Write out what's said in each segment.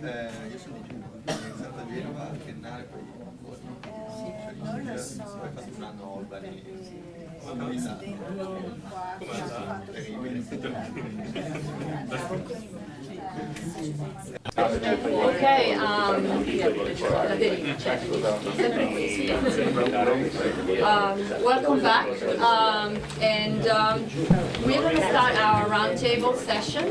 Io sono di Genova, ho iniziato a Genova, che nare poi hai fatto un anno a Albany, Okay, welcome back, and we're going to start our roundtable session.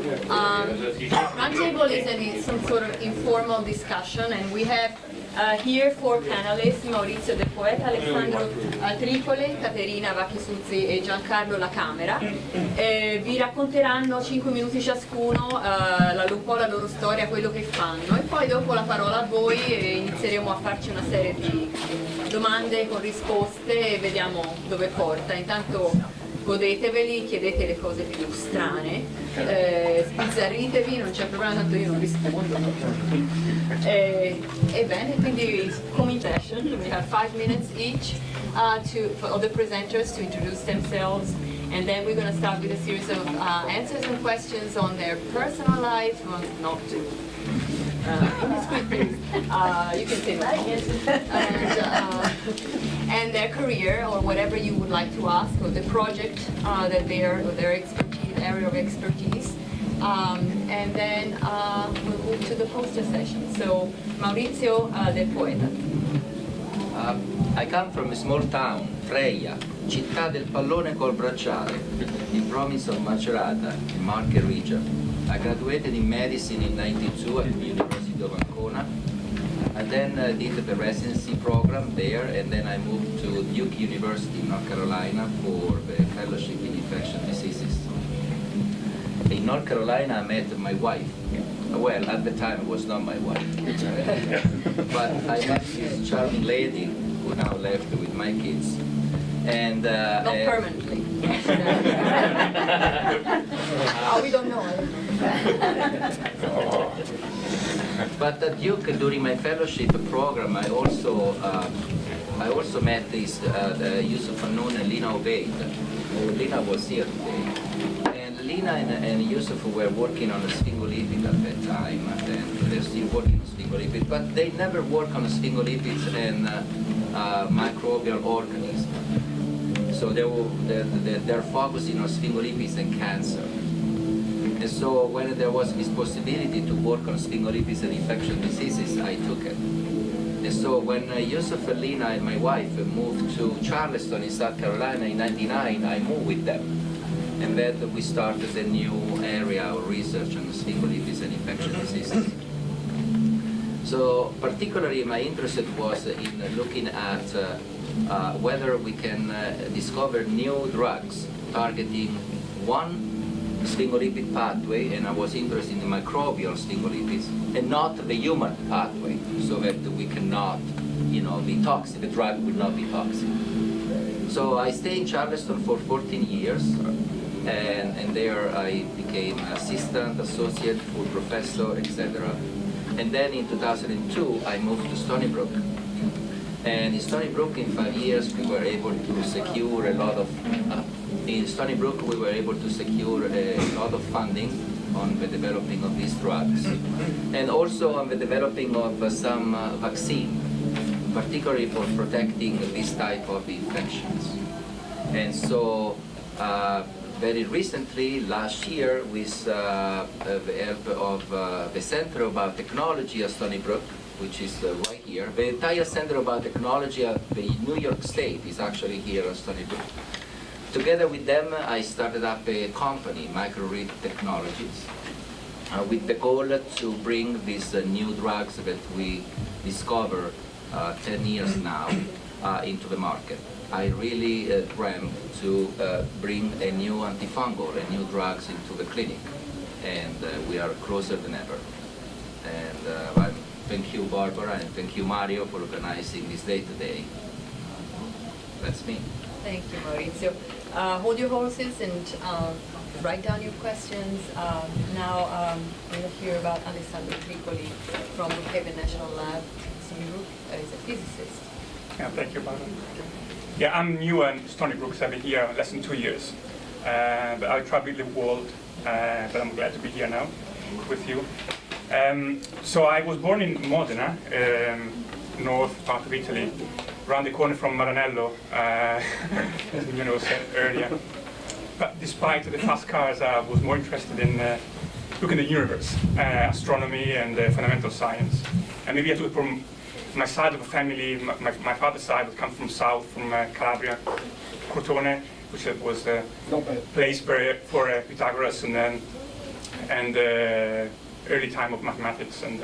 Roundtable is some sort of informal discussion, and we have here four panelists: Maurizio Del Poeta, Alessandro Tricoli, Caterina Vacchi-suzzi e Giancarlo La Camera. Vi racconteranno 5 minuti ciascuno un po' la loro storia, quello che fanno, e poi dopo la parola a voi e inizieremo a farci una serie di domande con risposte e vediamo dove porta. Intanto godeteveli, chiedete le cose più strane, sbizzarritevi, non c'è problema, tanto io non rispondo. Bene, quindi cominciamo. We have 5 minutes each for all the presenters to introduce themselves, and then we're going to start with a series of answers and questions on their personal life, well, not too indiscreet, you can say that, and their career, or whatever you would like to ask, or the project that their expertise, area of expertise. And then we'll move to the poster session. So, Maurizio Del Poeta. I come from a small town, Freia, città del pallone col bracciale, in province of Macerata, in Marche region. I graduated in medicine in '92 at the University of Ancona. I then did the residency program there, and then I moved to Duke University in North Carolina for the fellowship in infectious diseases. In North Carolina I met my wife. Well, at the time it was not my wife. But I met this charming lady who now left with my kids. And not permanently. We don't know. But at Duke, during my fellowship program, I also met this Yusuf Hannoun and Lina Obeid. Lina was here today. And Lina and Yusuf were working on a sphingolipid at that time, and they're still working on sphingolipid, but they never work on sphingolipids and microbial organisms. So they're focusing on sphingolipids and cancer. And so when there was this possibility to work on sphingolipids and infectious diseases, I took it. And so when Yusuf and Lina and my wife moved to Charleston in South Carolina in '99, I moved with them. And then we started a new area of research on sphingolipids and infectious diseases. So particularly my interest was in looking at whether we can discover new drugs targeting one sphingolipid pathway, and I was interested in the microbial sphingolipids, and not the human pathway, so that we cannot, be toxic, the drug will not be toxic. So I stayed in Charleston for 14 years, and there I became assistant, associate, full professor, etc. And then in 2002, I moved to Stony Brook. And in Stony Brook, in 5 years, we were able to secure a lot of funding on the developing of these drugs, and also on the developing of some vaccine, particularly for protecting this type of infections. And so very recently, last year, with the help of the Center of Biotechnology at Stony Brook, which is right here, the entire Center of Biotechnology at the New York State is actually here at Stony Brook. Together with them, I started up a company, Microread Technologies, with the goal to bring these new drugs that we discover 10 years now into the market. I really dreamt to bring a new antifungal, a new drugs into the clinic, and we are closer than ever. And thank you, Barbara, and thank you, Mario, for organizing this day today. That's me. Thank you, Maurizio. Hold your horses and write down your questions. Now we'll hear about Alessandro Tricoli from Brookhaven National Lab. Stony Brook is a physicist. Yeah, thank you, Barbara. Yeah, I'm new in Stony Brook, so I've been here less than 2 years. But I traveled the world, but I'm glad to be here now with you. So I was born in Modena, north part of Italy, around the corner from Maranello, as you said earlier. But despite the fast cars, I was more interested in looking at the universe, astronomy and fundamental science. And maybe I took it from my side of the family. My father's side would come from south, from Calabria, Crotone, which was a place for Pythagoras and early time of mathematics and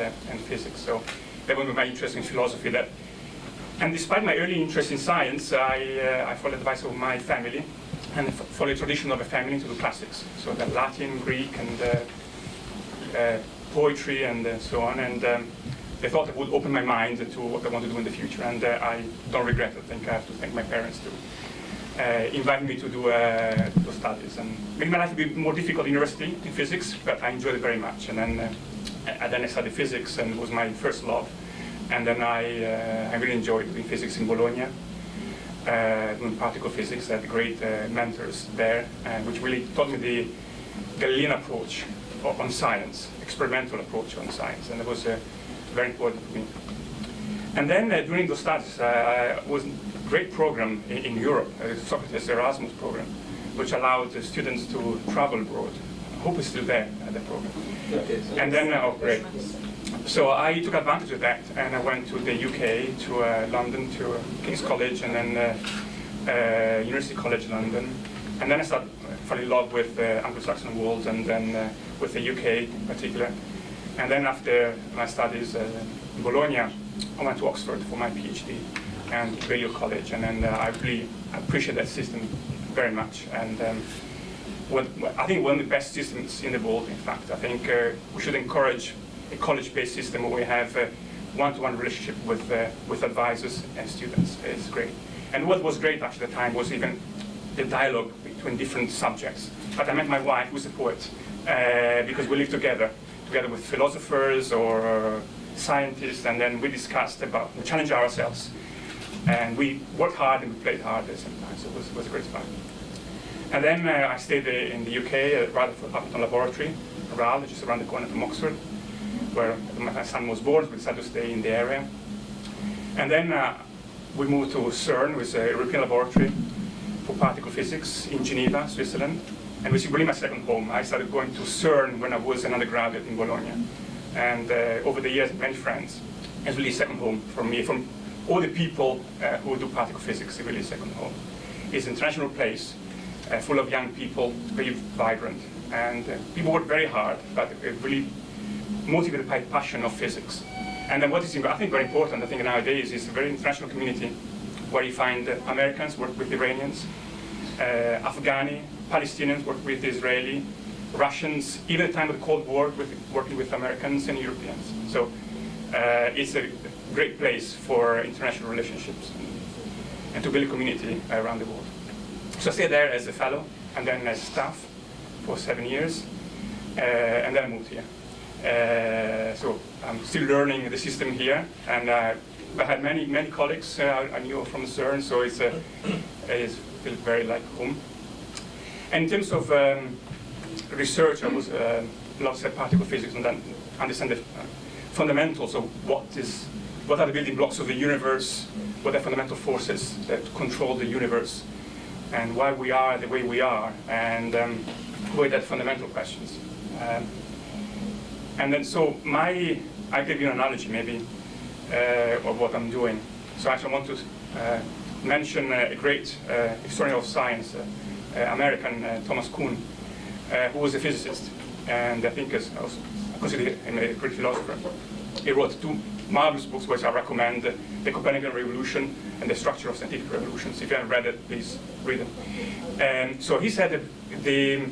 physics. So that was my interest in philosophy. And despite my early interest in science, I followed the advice of my family and followed the tradition of the family to do classics. So the Latin, Greek, and poetry, and so on. And they thought it would open my mind to what I want to do in the future. And I don't regret it. I think I have to thank my parents to invite me to do those studies. And made my life a bit more difficult in university in physics, but I enjoyed it very much. And then I studied physics, and it was my first love. And then I really enjoyed doing physics in Bologna, doing particle physics. I had great mentors there, which really taught me the Galilean approach on science, experimental approach on science, and it was very important for me. And then during those studies, was a great program in Europe, Socrates Erasmus program, which allowed the students to travel abroad. I hope it's still there, that program. And then, oh great. So I took advantage of that, and I went to the UK, to London, to King's College, and then University College London. And then I fell in love with the Anglo-Saxon world, and then with the UK in particular. And then after my studies in Bologna, I went to Oxford for my PhD and Balliol College, and then I really appreciate that system very much. And I think one of the best systems in the world, in fact. I think we should encourage a college-based system where we have a one-to-one relationship with advisors and students. It's great. And what was great actually at the time was even the dialogue between different subjects. But I met my wife, who's a poet, because we lived together with philosophers or scientists, and then we discussed we challenged ourselves. And we worked hard and we played hard at the same time, so it was a great fun. And then I stayed in the UK at Rutherford National Laboratory, RAL, which is around the corner from Oxford, where my son was born, so we decided to stay in the area. And then we moved to CERN, which is a European laboratory for particle physics in Geneva, Switzerland. And which is really my second home. I started going to CERN when I was an undergraduate in Bologna. And over the years, many friends. It's really a second home for me. From all the people who do particle physics, it's really a second home. It's an international place, full of young people, very vibrant. And people work very hard, but really motivated by passion of physics. And then what is, I think, very important, I think nowadays, is a very international community where you find Americans work with Iranians, Afghani, Palestinians work with Israeli, Russians, even at the time of the Cold War, working with Americans and Europeans. So it's a great place for international relationships and to build a community around the world. So I stayed there as a fellow and then as staff for 7 years, and then I moved here. So I'm still learning the system here, and I had many colleagues I knew from CERN, so it feels very like home. And in terms of research, I was lots of particle physics, and then understand the fundamentals of what are the building blocks of the universe, what are fundamental forces that control the universe, and why we are the way we are, and what are the fundamental questions. And then so I give you an analogy maybe of what I'm doing. So actually I want to mention a great historian of science, American Thomas Kuhn, who was a physicist, and I think is also considered a great philosopher. He wrote 2 marvelous books which I recommend, The Copernican Revolution and The Structure of Scientific Revolutions. If you haven't read it, please read them. So he said that the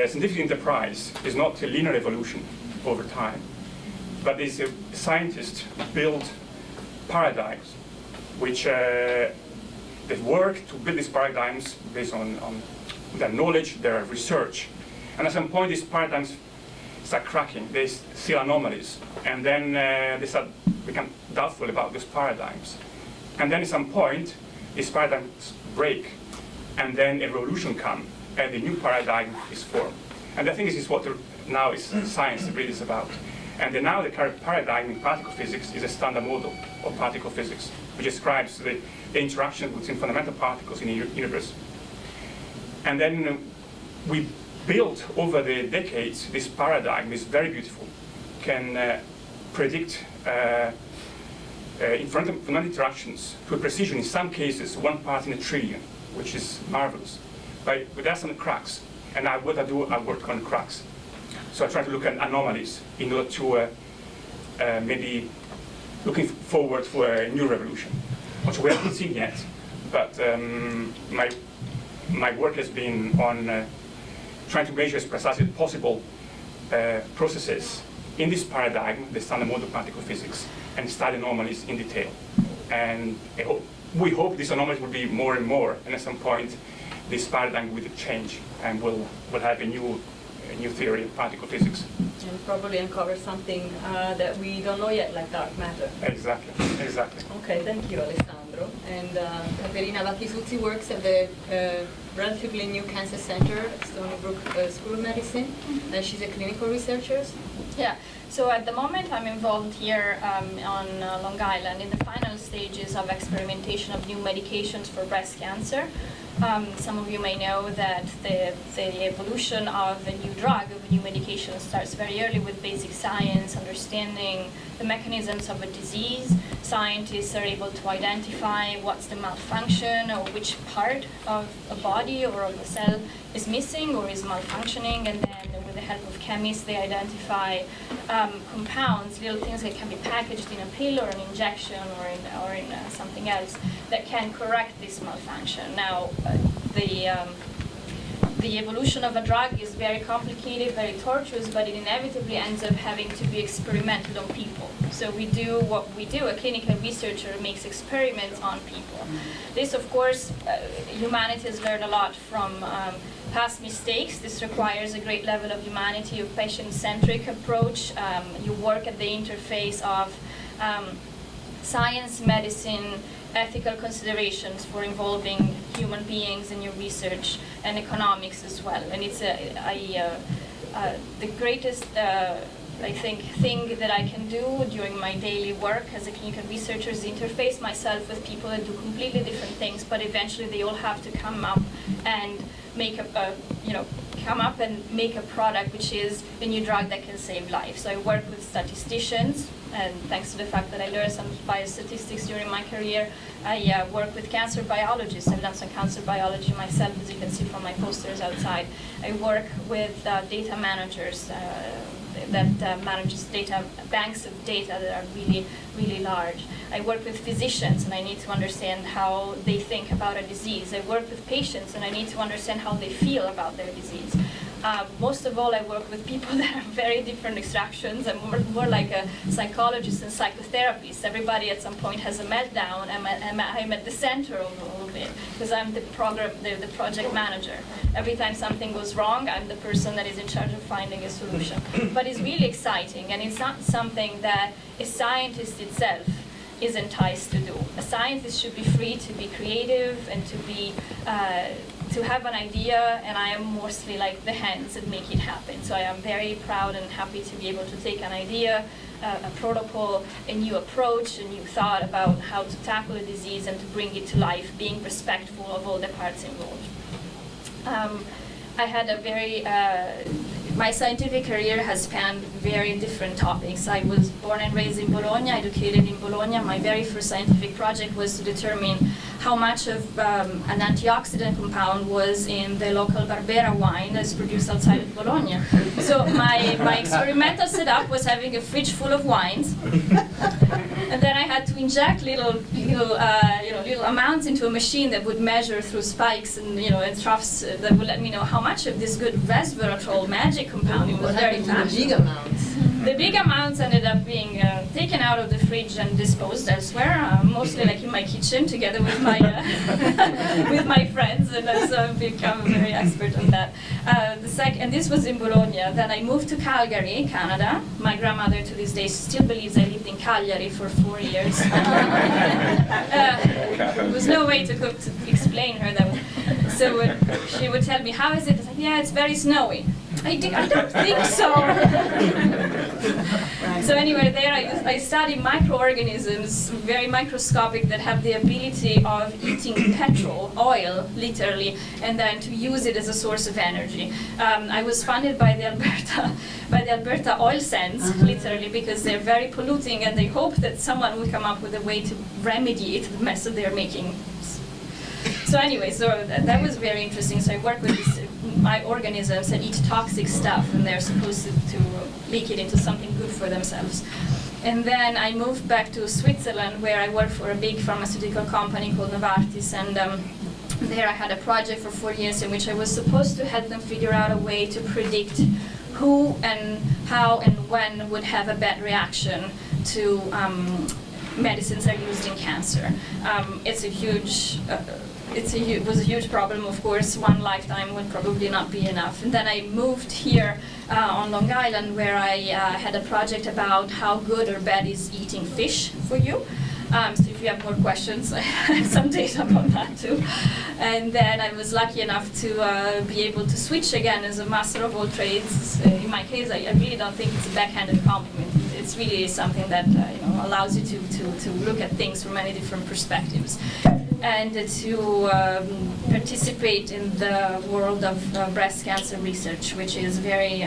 scientific enterprise is not a linear evolution over time, but is a scientist build paradigms which they work to build these paradigms based on their knowledge, their research. And at some point, these paradigms start cracking. They see anomalies. And then they start become doubtful about those paradigms. And then at some point, these paradigms break. And then a revolution comes, and a new paradigm is formed. And I think this is what now is science really is about. And then now the current paradigm in particle physics is a standard model of particle physics, which describes the interaction between fundamental particles in the universe. And then we built over the decades this paradigm is very beautiful, can predict fundamental interactions to a precision, in some cases, 1 part in a trillion, which is marvelous. But there are some cracks, and what I do, I work on cracks. So I try to look at anomalies in order to maybe looking forward for a new revolution, which we haven't seen yet. But my work has been on trying to measure as precisely as possible processes in this paradigm, the standard model of particle physics, and study anomalies in detail. And we hope these anomalies will be more and more, and at some point this paradigm will change and we'll have a new theory of particle physics. And probably uncover something that we don't know yet, like dark matter. Exactly. Okay, thank you, Alessandro. And Caterina Vacchi-suzzi works at the relatively new cancer center at Stony Brook School of Medicine. She's a clinical researcher. Yeah, so at the moment I'm involved here on Long Island in the final stages of experimentation of new medications for breast cancer. Some of you may know that the evolution of a new drug, of a new medication, starts very early with basic science, understanding the mechanisms of a disease. Scientists are able to identify what's the malfunction or which part of a body or of a cell is missing or is malfunctioning, and then with the help of chemists they identify compounds, little things that can be packaged in a pill or an injection or in something else that can correct this malfunction. Now, the evolution of a drug is very complicated, very tortuous, but it inevitably ends up having to be experimented on people. So we do what we do. A clinical researcher makes experiments on people. This, of course, humanity has learned a lot from past mistakes. This requires a great level of humanity, a patient-centric approach. You work at the interface of science, medicine, ethical considerations for involving human beings in your research, and economics as well. And it's the greatest, I think, thing that I can do during my daily work as a clinical researcher is interface myself with people that do completely different things, but eventually they all have to come up and make make a product which is a new drug that can save lives. So I work with statisticians, and thanks to the fact that I learned some biostatistics during my career, I work with cancer biologists. I've done some cancer biology myself, as you can see from my posters outside. I work with data managers that manages data, banks of data that are really, really large. I work with physicians, and I need to understand how they think about a disease. I work with patients, and I need to understand how they feel about their disease. Most of all, I work with people that are very different extractions. I'm more like a psychologist and psychotherapist. Everybody at some point has a meltdown, and I'm at the center of all of it, because I'm the project manager. Every time something goes wrong, I'm the person that is in charge of finding a solution. But it's really exciting, and it's not something that a scientist itself is enticed to do. A scientist should be free to be creative and to be to have an idea, and I am mostly like the hands that make it happen. So I am very proud and happy to be able to take an idea, a protocol, a new approach, a new thought about how to tackle a disease and to bring it to life, being respectful of all the parts involved. I had a very my scientific career has spanned very different topics. I was born and raised in Bologna, educated in Bologna. My very first scientific project was to determine how much of an antioxidant compound was in the local Barbera wine that's produced outside of Bologna. So my experimental setup was having a fridge full of wines, and then I had to inject little amounts into a machine that would measure through spikes and and troughs that would let me know how much of this good resveratrol magic compound it was very fast. Big amounts. The big amounts ended up being taken out of the fridge and disposed elsewhere, mostly like in my kitchen together with my with my friends, and so I've become very expert on that. And this was in Bologna. Then I moved to Calgary, Canada. My grandmother to this day still believes I lived in Cagliari for 4 years. There was no way to explain her that. So she would tell me, how is it? I was like, yeah, it's very snowy. I don't think so. So anyway, there I study microorganisms, very microscopic, that have the ability of eating petrol, oil, literally, and then to use it as a source of energy. I was funded by the Alberta oil sands, literally, because they're very polluting, and they hope that someone will come up with a way to remediate the mess that they're making. So anyway, that was very interesting. So I work with these organisms that eat toxic stuff, and they're supposed to leak it into something good for themselves. And then I moved back to Switzerland, where I worked for a big pharmaceutical company called Novartis, and there I had a project for 4 years in which I was supposed to help them figure out a way to predict who and how and when would have a bad reaction to medicines that are used in cancer. It was a huge problem, of course. One lifetime would probably not be enough. And then I moved here on Long Island, where I had a project about how good or bad is eating fish for you. So if you have more questions, I have some data on that too. And then I was lucky enough to be able to switch again as a master of all trades. In my case, I really don't think it's a backhanded compliment. It's really something that allows you to look at things from many different perspectives, and to participate in the world of breast cancer research, which is very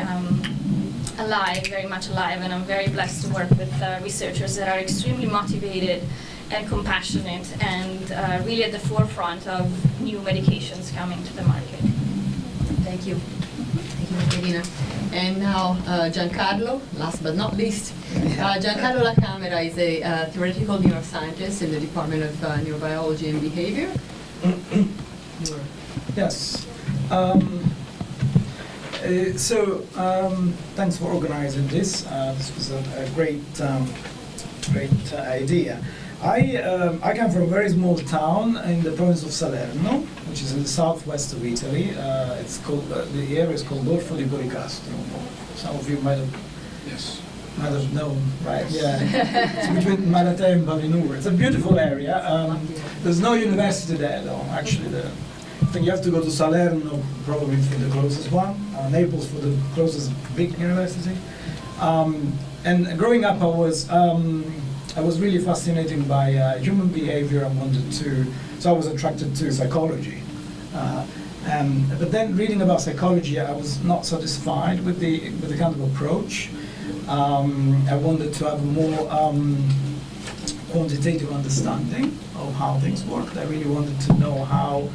very much alive, and I'm very blessed to work with researchers that are extremely motivated and compassionate, and really at the forefront of new medications coming to the market. Thank you. Thank you, Caterina. And now Giancarlo, last but not least. Giancarlo La Camera is a theoretical neuroscientist in the Department of Neurobiology and Behavior. Yes. Thanks for organizing this. This was a great idea. I come from a very small town in the province of Salerno, which is in the southwest of Italy. It's called the area is called Golfo di Boricastro. Some of you might have known, right? Yeah, it's between Malatya and Balinur. It's a beautiful area. There's no university there, though. Actually, I think you have to go to Salerno, probably for the closest one. Naples for the closest big university. And growing up, I was really fascinated by human behavior. So I was attracted to psychology. But then reading about psychology, I was not satisfied with the kind of approach. I wanted to have a more quantitative understanding of how things worked. I really wanted to know how,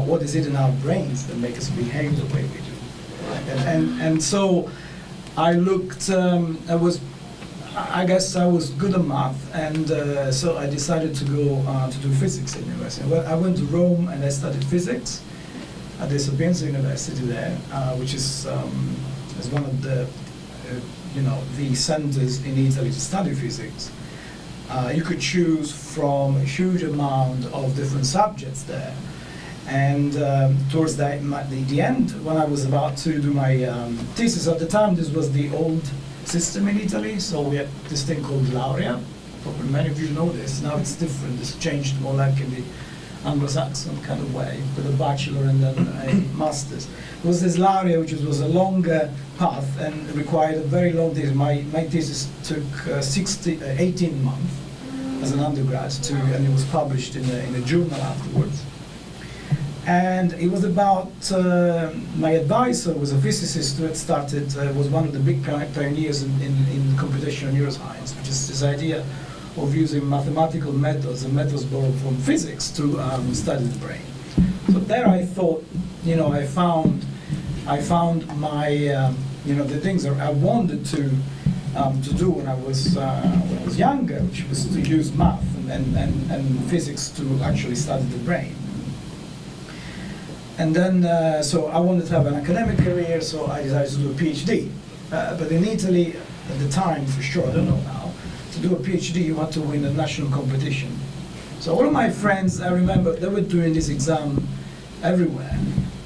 what is it in our brains that make us behave the way we do. Right? And so I looked, I guess I was good at math, and so I decided to go to do physics at university. Well, I went to Rome and I studied physics at the Sapienza University there, which is one of the the centers in Italy to study physics. You could choose from a huge amount of different subjects there, and towards the end, when I was about to do my thesis, at the time this was the old system in Italy, so we had this thing called laurea. Probably many of you know this. Now it's different. It's changed more like in the Anglo-Saxon kind of way, with a bachelor and then a master's. There was this laurea, which was a longer path and required a very long thesis. My thesis took 18 months as an undergrad, and it was published in a journal afterwards. And it was about, my advisor was a physicist who had started, was one of the big pioneers in computational neuroscience, which is this idea of using mathematical methods and methods borrowed from physics to study the brain. So there I thought, I found my, the things that I wanted to do when I was younger, which was to use math and physics to actually study the brain. And then, so I wanted to have an academic career, so I decided to do a PhD. But in Italy, at the time, for sure, I don't know now, to do a PhD, you had to win a national competition. So all of my friends, I remember, they were doing this exam everywhere,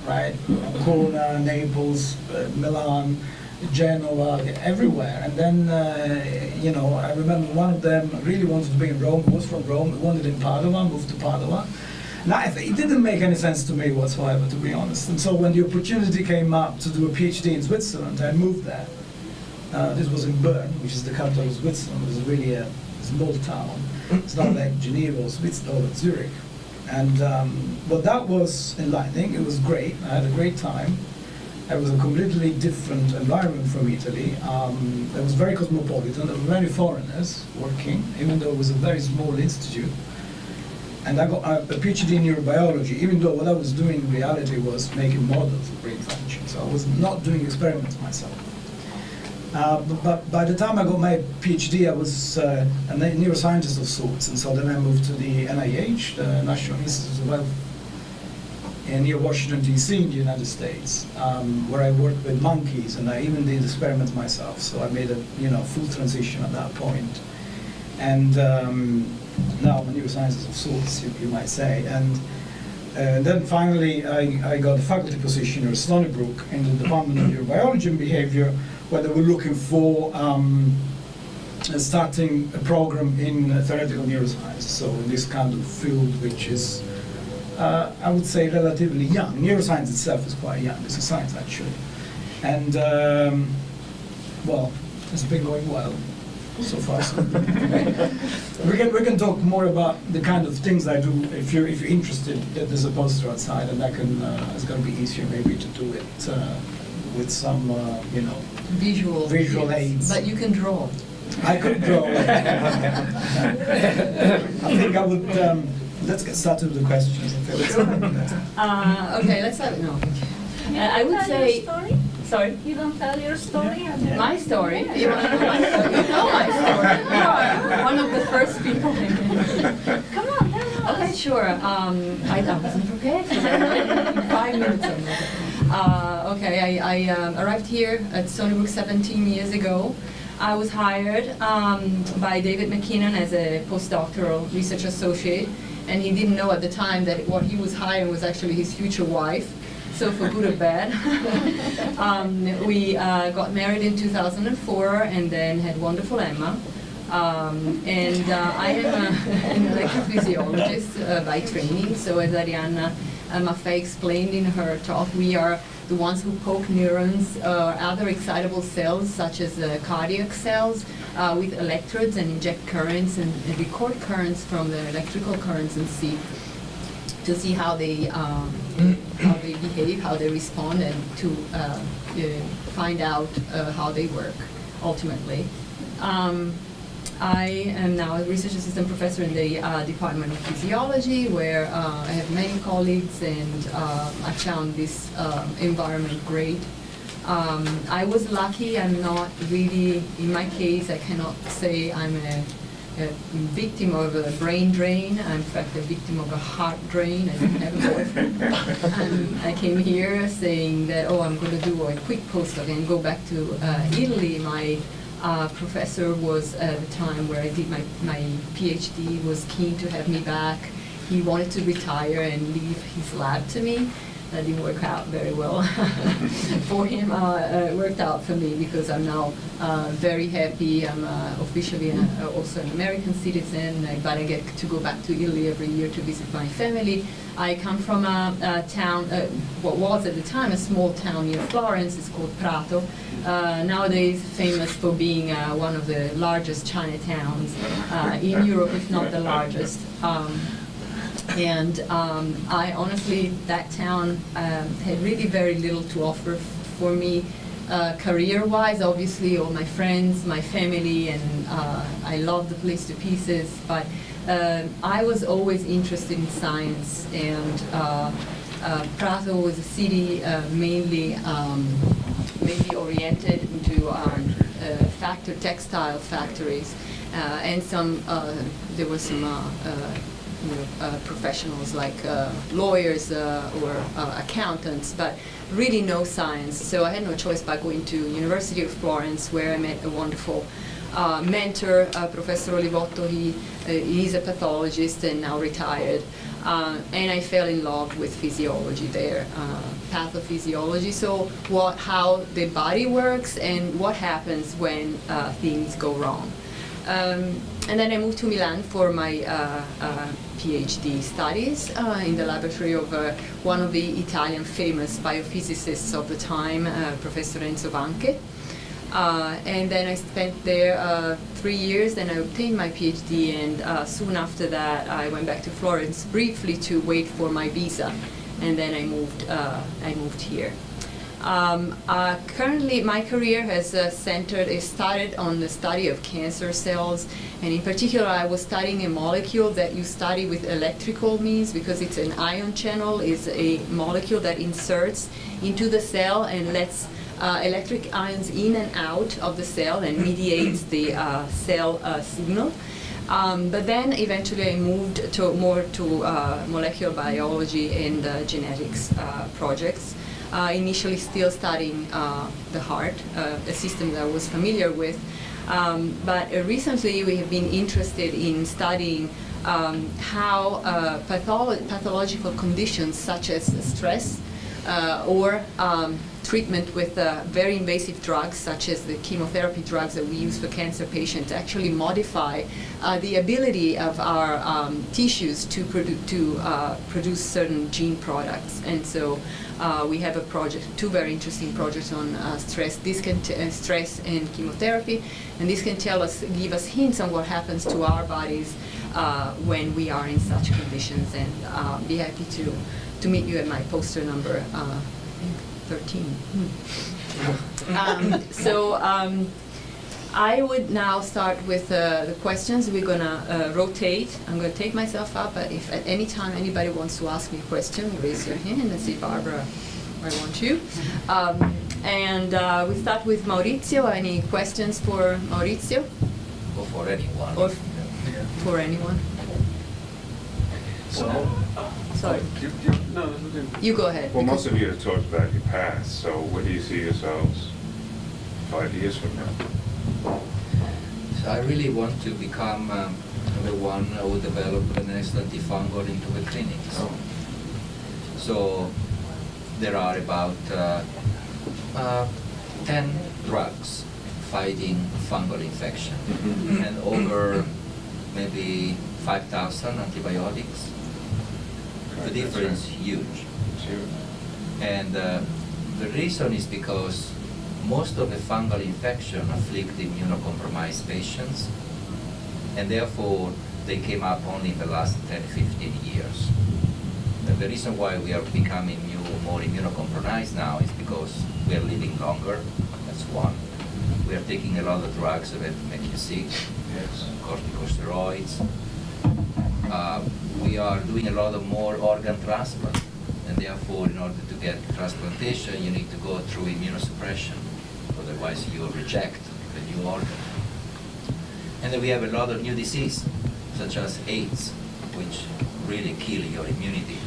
right? Ancona, Naples, Milan, Genoa, everywhere. And then, I remember one of them really wanted to be in Rome, was from Rome, wanted in Padua, moved to Padua. Now, it didn't make any sense to me whatsoever, to be honest. And so when the opportunity came up to do a PhD in Switzerland, I moved there. This was in Bern, which is the capital of Switzerland. It was really a small town. It's not like Geneva or Switzerland or Zurich. And but that was enlightening. It was great. I had a great time. It was a completely different environment from Italy. It was very cosmopolitan. There were many foreigners working, even though it was a very small institute. And I got a PhD in neurobiology, even though what I was doing in reality was making models of brain function. So I was not doing experiments myself. But by the time I got my PhD, I was a neuroscientist of sorts. And so then I moved to the NIH, the National Institute of Health, near Washington, D.C. in the United States, where I worked with monkeys, and I even did experiments myself. So I made a full transition at that point. And now I'm a neuroscientist of sorts, you might say. And then finally, I got a faculty position at Stony Brook in the Department of Neurobiology and Behavior, where they were looking for starting a program in theoretical neuroscience. So in this kind of field, which is, I would say, relatively young. Neuroscience itself is quite young. It's a science, actually. And, well, it's been going well. So far, so we can talk more about the kind of things I do if you're interested. There's a poster outside, and I can. It's going to be easier maybe to do it with some visual aids. But you can draw. I could draw. I think I would. Let's get started with the questions. Okay, let's have no. I would say. Sorry? You don't tell your story? My story? You want to know my story? You know my story. You are one of the first people. Come on, tell us. Okay, sure. I wasn't prepared for that. 5 minutes on that. Okay, I arrived here at Stony Brook 17 years ago. I was hired by David McKinnon as a postdoctoral research associate, and he didn't know at the time that what he was hiring was actually his future wife. So for good or bad. We got married in 2004 and then had wonderful Emma. And I am an electrophysiologist by training. So as Arianna Maffei explained in her talk, we are the ones who poke neurons or other excitable cells, such as cardiac cells, with electrodes and inject currents and record currents from the electrical currents and see how they behave, how they respond, and to find out how they work ultimately. I am now a research assistant professor in the Department of Physiology, where I have many colleagues, and I found this environment great. I was lucky. I'm not really, in my case, I cannot say I'm a victim of a brain drain. I'm in fact a victim of a heart drain. I don't have a boyfriend. I came here saying that, I'm going to do a quick postdoc and go back to Italy. My professor was at the time where I did my PhD, was keen to have me back. He wanted to retire and leave his lab to me. That didn't work out very well for him. It worked out for me because I'm now very happy. I'm officially also an American citizen, but I get to go back to Italy every year to visit my family. I come from a town, what was at the time a small town near Florence. It's called Prato. Nowadays famous for being one of the largest Chinatowns in Europe, if not the largest. And I honestly, that town had really very little to offer for me career-wise. Obviously, all my friends, my family, and I love the place to pieces. But I was always interested in science, and Prato was a city mainly oriented into textile factories, and there were some. Professionals like lawyers or accountants, but really no science. So I had no choice but going to University of Florence, where I met a wonderful mentor, Professor Olivotto. He's a pathologist and now retired. And I fell in love with physiology there, pathophysiology. So how the body works and what happens when things go wrong. And then I moved to Milan for my PhD studies in the laboratory of one of the Italian famous biophysicists of the time, Professor Enzo Vanche. And then I spent there 3 years, then I obtained my PhD, and soon after that I went back to Florence briefly to wait for my visa, and then I moved here. Currently, my career has started on the study of cancer cells, and in particular, I was studying a molecule that you study with electrical means, because it's an ion channel. It's a molecule that inserts into the cell and lets electric ions in and out of the cell and mediates the cell signal. But then eventually I moved more to molecular biology and genetics projects. Initially still studying the heart, a system that I was familiar with. But recently we have been interested in studying how pathological conditions such as stress or treatment with very invasive drugs such as the chemotherapy drugs that we use for cancer patients actually modify the ability of our tissues to produce certain gene products. And so we have a project, two very interesting projects on stress. This can stress and chemotherapy, and this can give us hints on what happens to our bodies when we are in such conditions. And be happy to meet you at my poster number 13. I would now start with the questions. We're gonna rotate. I'm gonna take myself up, but if at any time anybody wants to ask me a question, raise your hand and say, Barbara, I want you. We start with Maurizio. Any questions for Maurizio? Or for anyone. Or for anyone? Sorry. You go ahead. Well, most of you have talked about your past, so where do you see yourselves 5 years from now? So I really want to become the one who developed the next antifungal into the clinics. Oh. So there are about 10 drugs fighting fungal infection, and over maybe 5,000 antibiotics. The difference is huge. And the reason is because most of the fungal infection afflict immunocompromised patients, and therefore they came up only in the last 10-15 years. And the reason why we are becoming more immunocompromised now is because we are living longer. That's one. We are taking a lot of drugs that make you sick. Yes. Corticosteroids. We are doing a lot of more organ transplant, and therefore in order to get transplantation you need to go through immunosuppression, otherwise you reject the new organ. And then we have a lot of new diseases, such as AIDS, which really kill your immunity.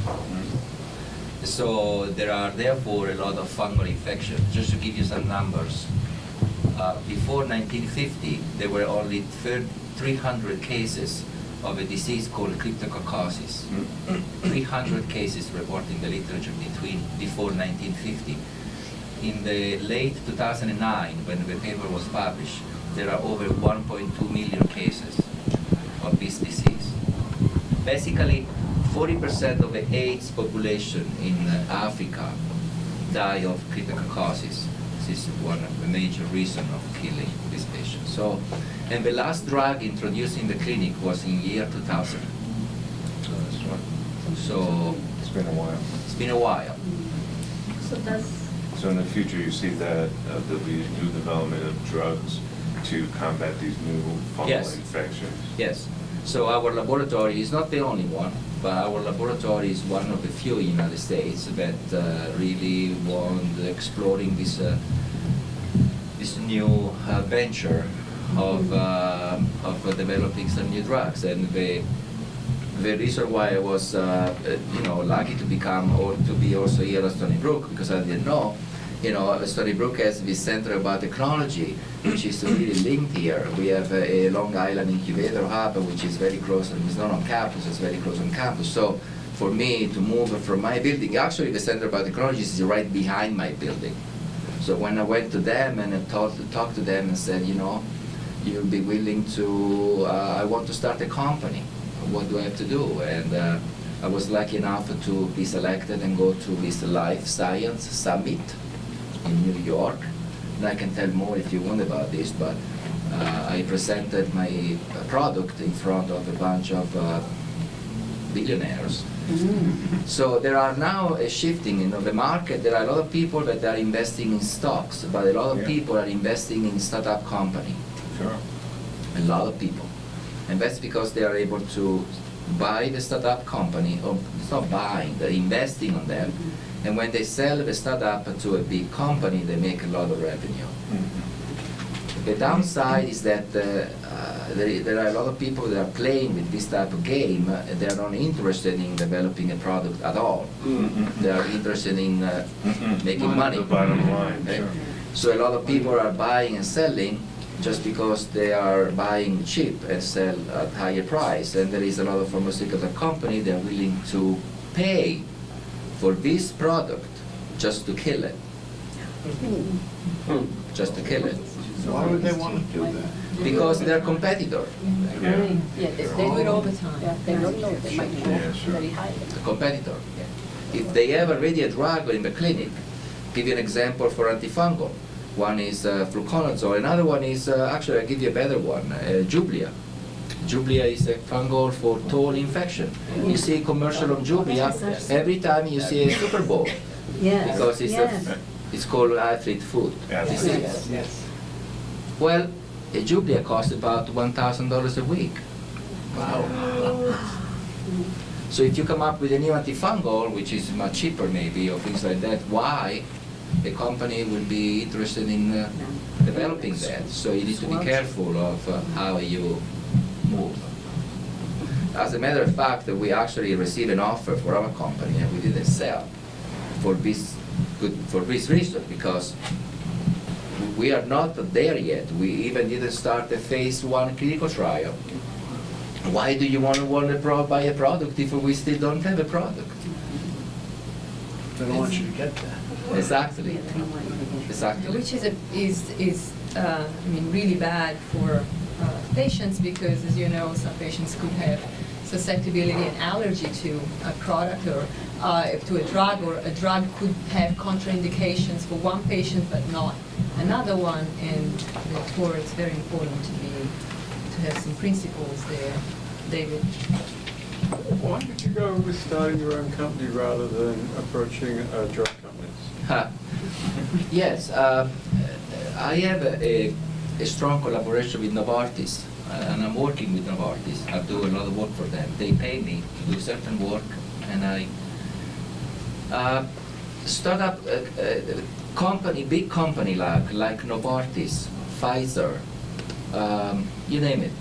So there are therefore a lot of fungal infections. Just to give you some numbers, before 1950 there were only 300 cases of a disease called cryptococcosis. 300 cases reported in the literature before 1950. In the late 2009, when the paper was published, there are over 1.2 million cases of this disease. Basically, 40% of the AIDS population in Africa die of cryptococcosis. This is one of the major reasons of killing these patients. So, and the last drug introduced in the clinic was in year 2000. That's right. So It's been a while. it's been a while. So in the future, you see that there'll be new development of drugs to combat these new fungal Yes. infections. Yes. So our laboratory is not the only one, but our laboratory is one of the few in the United States that really want exploring this this new venture of developing some new drugs. And the reason why I was lucky to become or to be also here at Stony Brook, because I didn't know, Stony Brook has this Center of Biotechnology, which is really linked here. We have a Long Island incubator hub, which is very close, and it's not on campus, it's very close on campus. So for me to move from my building, actually the Center of Biotechnology is right behind my building. So when I went to them and I talked to them and said, you'll be willing to, I want to start a company. What do I have to do? And I was lucky enough to be selected and go to this Life Science Summit in New York. And I can tell more if you want about this, but I presented my product in front of a bunch of billionaires. So there are now a shifting in the market. There are a lot of people that are investing in stocks, but a lot of people are investing in startup company. Sure. A lot of people. And that's because they are able to buy the startup company, or it's not buying, they're investing on them. And when they sell the startup to a big company, they make a lot of revenue. The downside is that there are a lot of people that are playing with this type of game. They are not interested in developing a product at all. They are interested in making money. The bottom line, Okay? sure. So a lot of people are buying and selling just because they are buying cheap and sell at higher price. And there is a lot of pharmaceutical company that are willing to pay for this product just to kill it. Just to kill it. Why would they want to do that? Because they're competitor. Yeah. Yeah, they do it all the time. They don't know they might go Yeah, sure. very high. A competitor. If they have already a drug in the clinic, give you an example for antifungal. One is fluconazole, another one is, actually I'll give you a better one, Jublia. Jublia is a fungal for toe infection. You see a commercial on Jublia every time you see a Super Bowl. Yes. Because it's called athlete foot disease. Yes. Well, a Jublia costs about $1,000 a week. So if you come up with a new antifungal, which is much cheaper maybe, or things like that, why a company will be interested in developing that? So you need to be careful of how you move. As a matter of fact, we actually received an offer for our company and we didn't sell for this reason, because we are not there yet. We even didn't start a phase 1 clinical trial. Why do you want to buy a product if we still don't have a product? They don't want you to get that. Exactly. Exactly. Which is I mean, really bad for patients, because, as you know, some patients could have susceptibility and allergy to a product or to a drug, or a drug could have contraindications for one patient but not another one, and therefore it's very important to have some principles there. David? Why did you go with starting your own company rather than approaching drug companies? Yes, I have a strong collaboration with Novartis, and I'm working with Novartis. I do a lot of work for them. They pay me to do certain work, and I start up a company, big company like Novartis, Pfizer, you name it.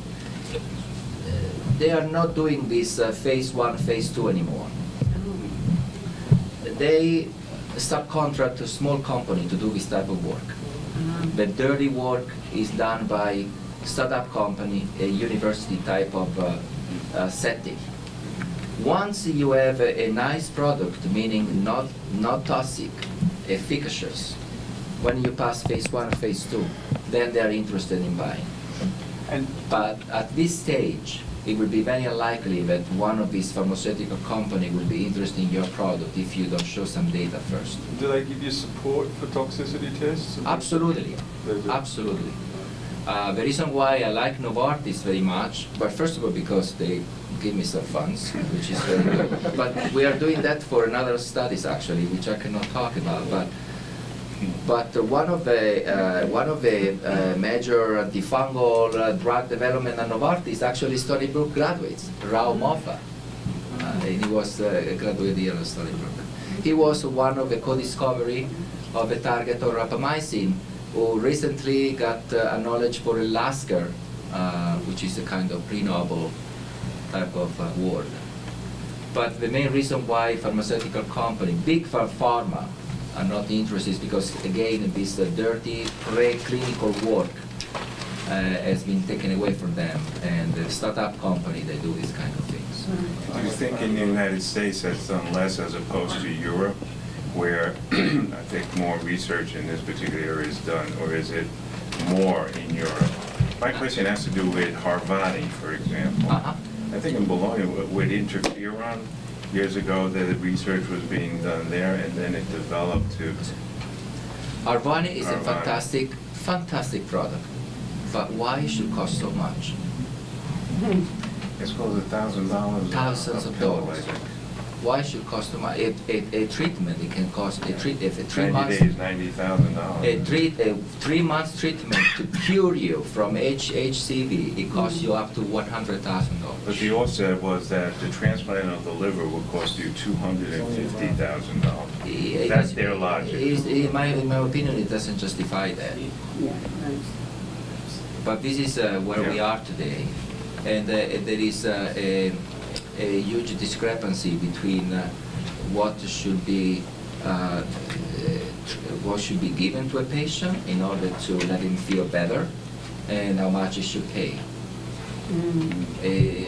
They are not doing this phase 1, phase 2 anymore. They subcontract a small company to do this type of work. The dirty work is done by startup company, a university type of setting. Once you have a nice product, meaning not toxic, efficacious, when you pass phase 1 or phase 2, then they are interested in buying. But at this stage, it will be very unlikely that one of these pharmaceutical companies will be interested in your product if you don't show some data first. Do they give you support for toxicity tests? Absolutely, They do. absolutely. The reason why I like Novartis very much, but first of all because they give me some funds, which is very good. But we are doing that for another studies actually, which I cannot talk about. But one of the major antifungal drug development at Novartis actually Stony Brook graduates, Rao Moffat. He was a graduate here at Stony Brook. He was one of the co-discovery of the target of rapamycin, who recently got acknowledged for a Lasker, which is a kind of pre-Nobel type of award. But the main reason why pharmaceutical company, big pharma, are not interested is because, again, this dirty pre-clinical work has been taken away from them, and the startup company, they do these kind of things. Do you think in the United States that's done less as opposed to Europe, where I think more research in this particular area is done, or is it more in Europe? My question has to do with Harvani, for example. I think in Bologna with interferon, years ago, the research was being done there, and then it developed to... Harvani is a Harvani. fantastic product, but why it should cost so much? It's called $1,000. Thousands a of pill, dollars. I think. Why should cost so much? A treatment, it can cost, if a 3 90 months... days, $90,000. A 3 months treatment to cure you from HCV, it costs you up to $100,000. But the offset was that the transplant of the liver would cost you $250,000. That's their logic. In my opinion, it doesn't justify that. Yeah, right. But this is where we are today, and there is a huge discrepancy between what should be given to a patient in order to let him feel better, and how much he should pay.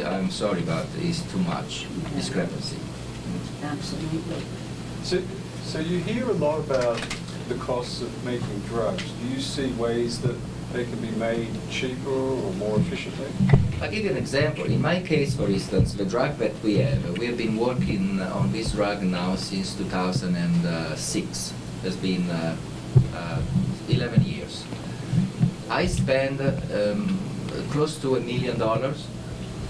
I'm sorry, but it's too much discrepancy. Absolutely. So you hear a lot about the costs of making drugs. Do you see ways that they can be made cheaper or more efficiently? I'll give you an example. In my case, for instance, the drug that we have been working on this drug now since 2006. It's been 11 years. I spend close to $1 million.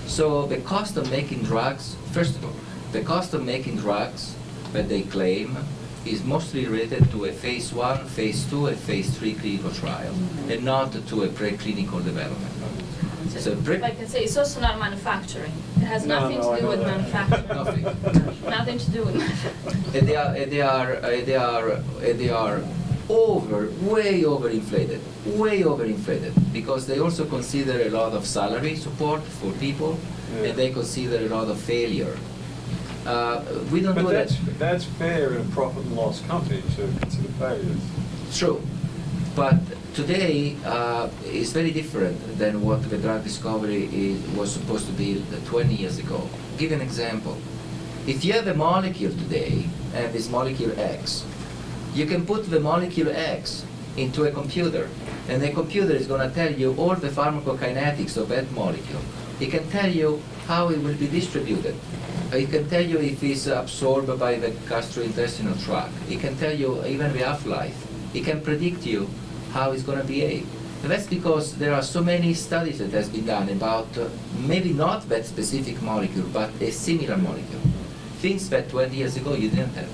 So the cost of making drugs, first of all, the cost of making drugs that they claim is mostly related to a phase 1, phase 2, and phase 3 clinical trial, and not to a preclinical development. So If I can say, it's also not manufacturing. It has nothing to do with manufacturing. nothing. Nothing to do with manufacturing. And they are way overinflated, because they also consider a lot of salary support for people, and they consider a lot of failure. We don't do that. But that's fair in a profit and loss company to consider failures. True, but today is very different than what the drug discovery was supposed to be 20 years ago. Give an example. If you have a molecule today, and this molecule X, you can put the molecule X into a computer, and the computer is going to tell you all the pharmacokinetics of that molecule. It can tell you how it will be distributed. It can tell you if it's absorbed by the gastrointestinal tract. It can tell you even the half-life. It can predict you how it's going to behave. And that's because there are so many studies that has been done about maybe not that specific molecule, but a similar molecule. Things that 20 years ago you didn't have.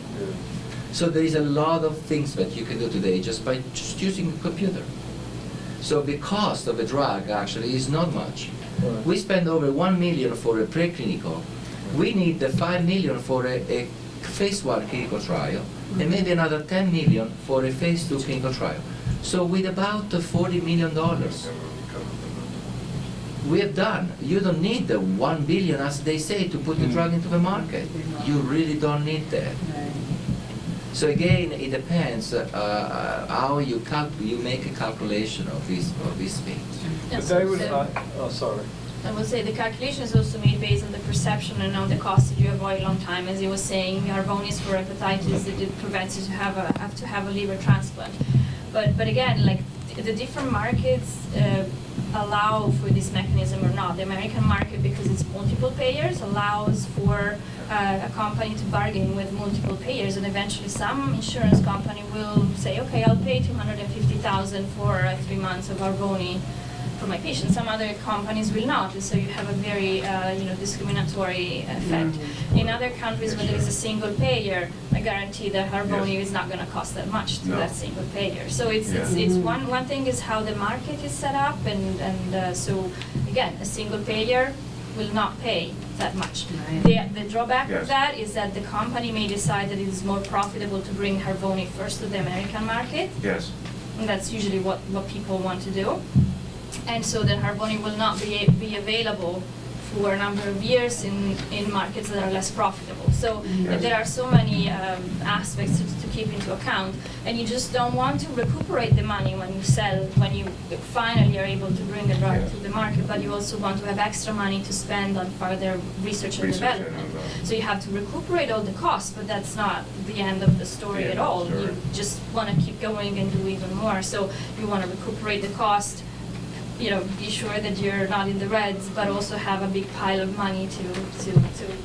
So there is a lot of things that you can do today just by just using a computer. So the cost of a drug actually is not much. We spend over $1 million for a preclinical. We need the $5 million for a phase 1 clinical trial, and maybe another $10 million for a phase 2 clinical trial. So with about $40 million, we have done. You don't need the $1 billion, as they say, to put the drug into the market. You really don't need that. So again, it depends how you make a calculation of these things. But they would, sorry. I would say the calculation is also made based on the perception and on the cost that you avoid a long time. As he was saying, Harvoni for hepatitis, it prevents you to have a liver transplant. But again, like the different markets allow for this mechanism or not. The American market, because it's multiple payers, allows for a company to bargain with multiple payers, and eventually some insurance company will say, okay, I'll pay $250,000 for 3 months of Harvoni for my patient. Some other companies will not, and so you have a very discriminatory effect. In other countries where there is a single payer, I guarantee that Harvoni is not going to cost that much to that single payer. So it's one thing is how the market is set up, and so again, a single payer will not pay that much. The drawback of that is that the company may decide that it is more profitable to bring Harvoni first to the American market. Yes. And that's usually what people want to do. And so then Harvoni will not be available for a number of years in markets that are less profitable. So there are so many aspects to keep into account, and you just don't want to recuperate the money when you finally are able to bring a drug to the market, but you also want to have extra money to spend on further research and development. So you have to recuperate all the costs, but that's not the end of the story at all. You just want to keep going and do even more. So you want to recuperate the cost, be sure that you're not in the reds, but also have a big pile of money to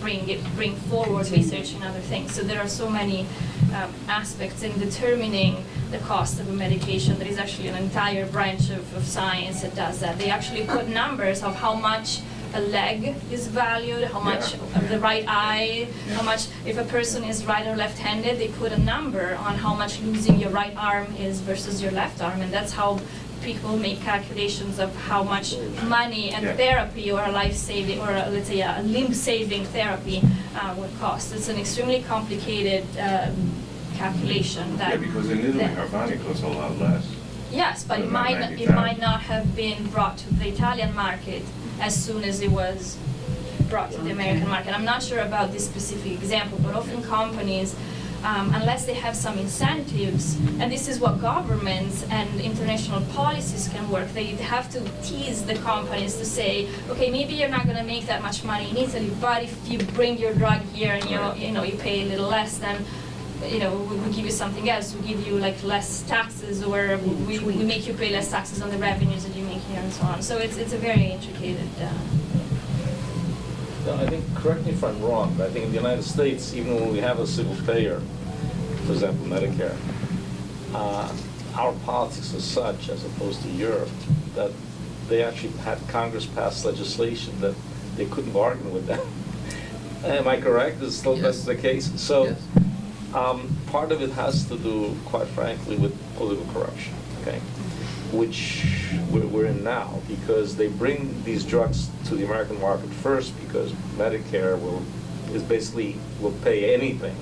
bring forward research and other things. So there are so many aspects in determining the cost of a medication. There is actually an entire branch of science that does that. They actually put numbers of how much a leg is valued, how much of the right eye, how much, if a person is right or left-handed, they put a number on how much losing your right arm is versus your left arm, and that's how people make calculations of how much money and therapy or a life-saving, or let's say a limb-saving therapy would cost. It's an extremely complicated calculation. That because in Italy, Harvani costs a lot less. Yes, but it might not have been brought to the Italian market as soon as it was brought to the American market. I'm not sure about this specific example, but often companies, unless they have some incentives, and this is what governments and international policies can work, they have to tease the companies to say, okay, maybe you're not going to make that much money in Italy, but if you bring your drug here and you pay a little less, then we'll give you something else. We give you like less taxes, or we make you pay less taxes on the revenues that you make here, and so on. So it's a very intricate. I think, correct me if I'm wrong, but I think in the United States, even when we have a single payer, for example, Medicare, our politics are such, as opposed to Europe, that they actually had Congress pass legislation that they couldn't bargain with them. Am I correct? Is still that's the case? So. Yes. Part of it has to do, quite frankly, with political corruption, okay? Which we're in now, because they bring these drugs to the American market first because Medicare will pay anything.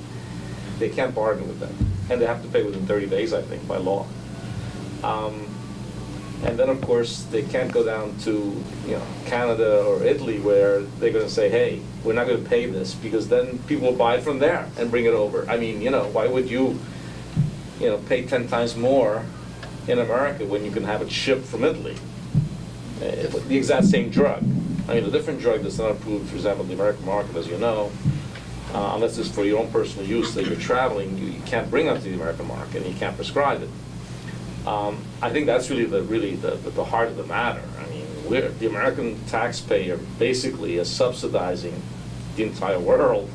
They can't bargain with them, and they have to pay within 30 days, I think, by law. And then, of course, they can't go down to Canada or Italy, where they're going to say, hey, we're not going to pay this, because then people will buy it from there and bring it over. I mean, why would you pay 10 times more in America when you can have it shipped from Italy? The exact same drug. I mean, a different drug that's not approved, for example, in the American market, as you know, unless it's for your own personal use that you're traveling, you can't bring it to the American market, and you can't prescribe it. I think that's really the heart of the matter. I mean, the American taxpayer basically is subsidizing the entire world,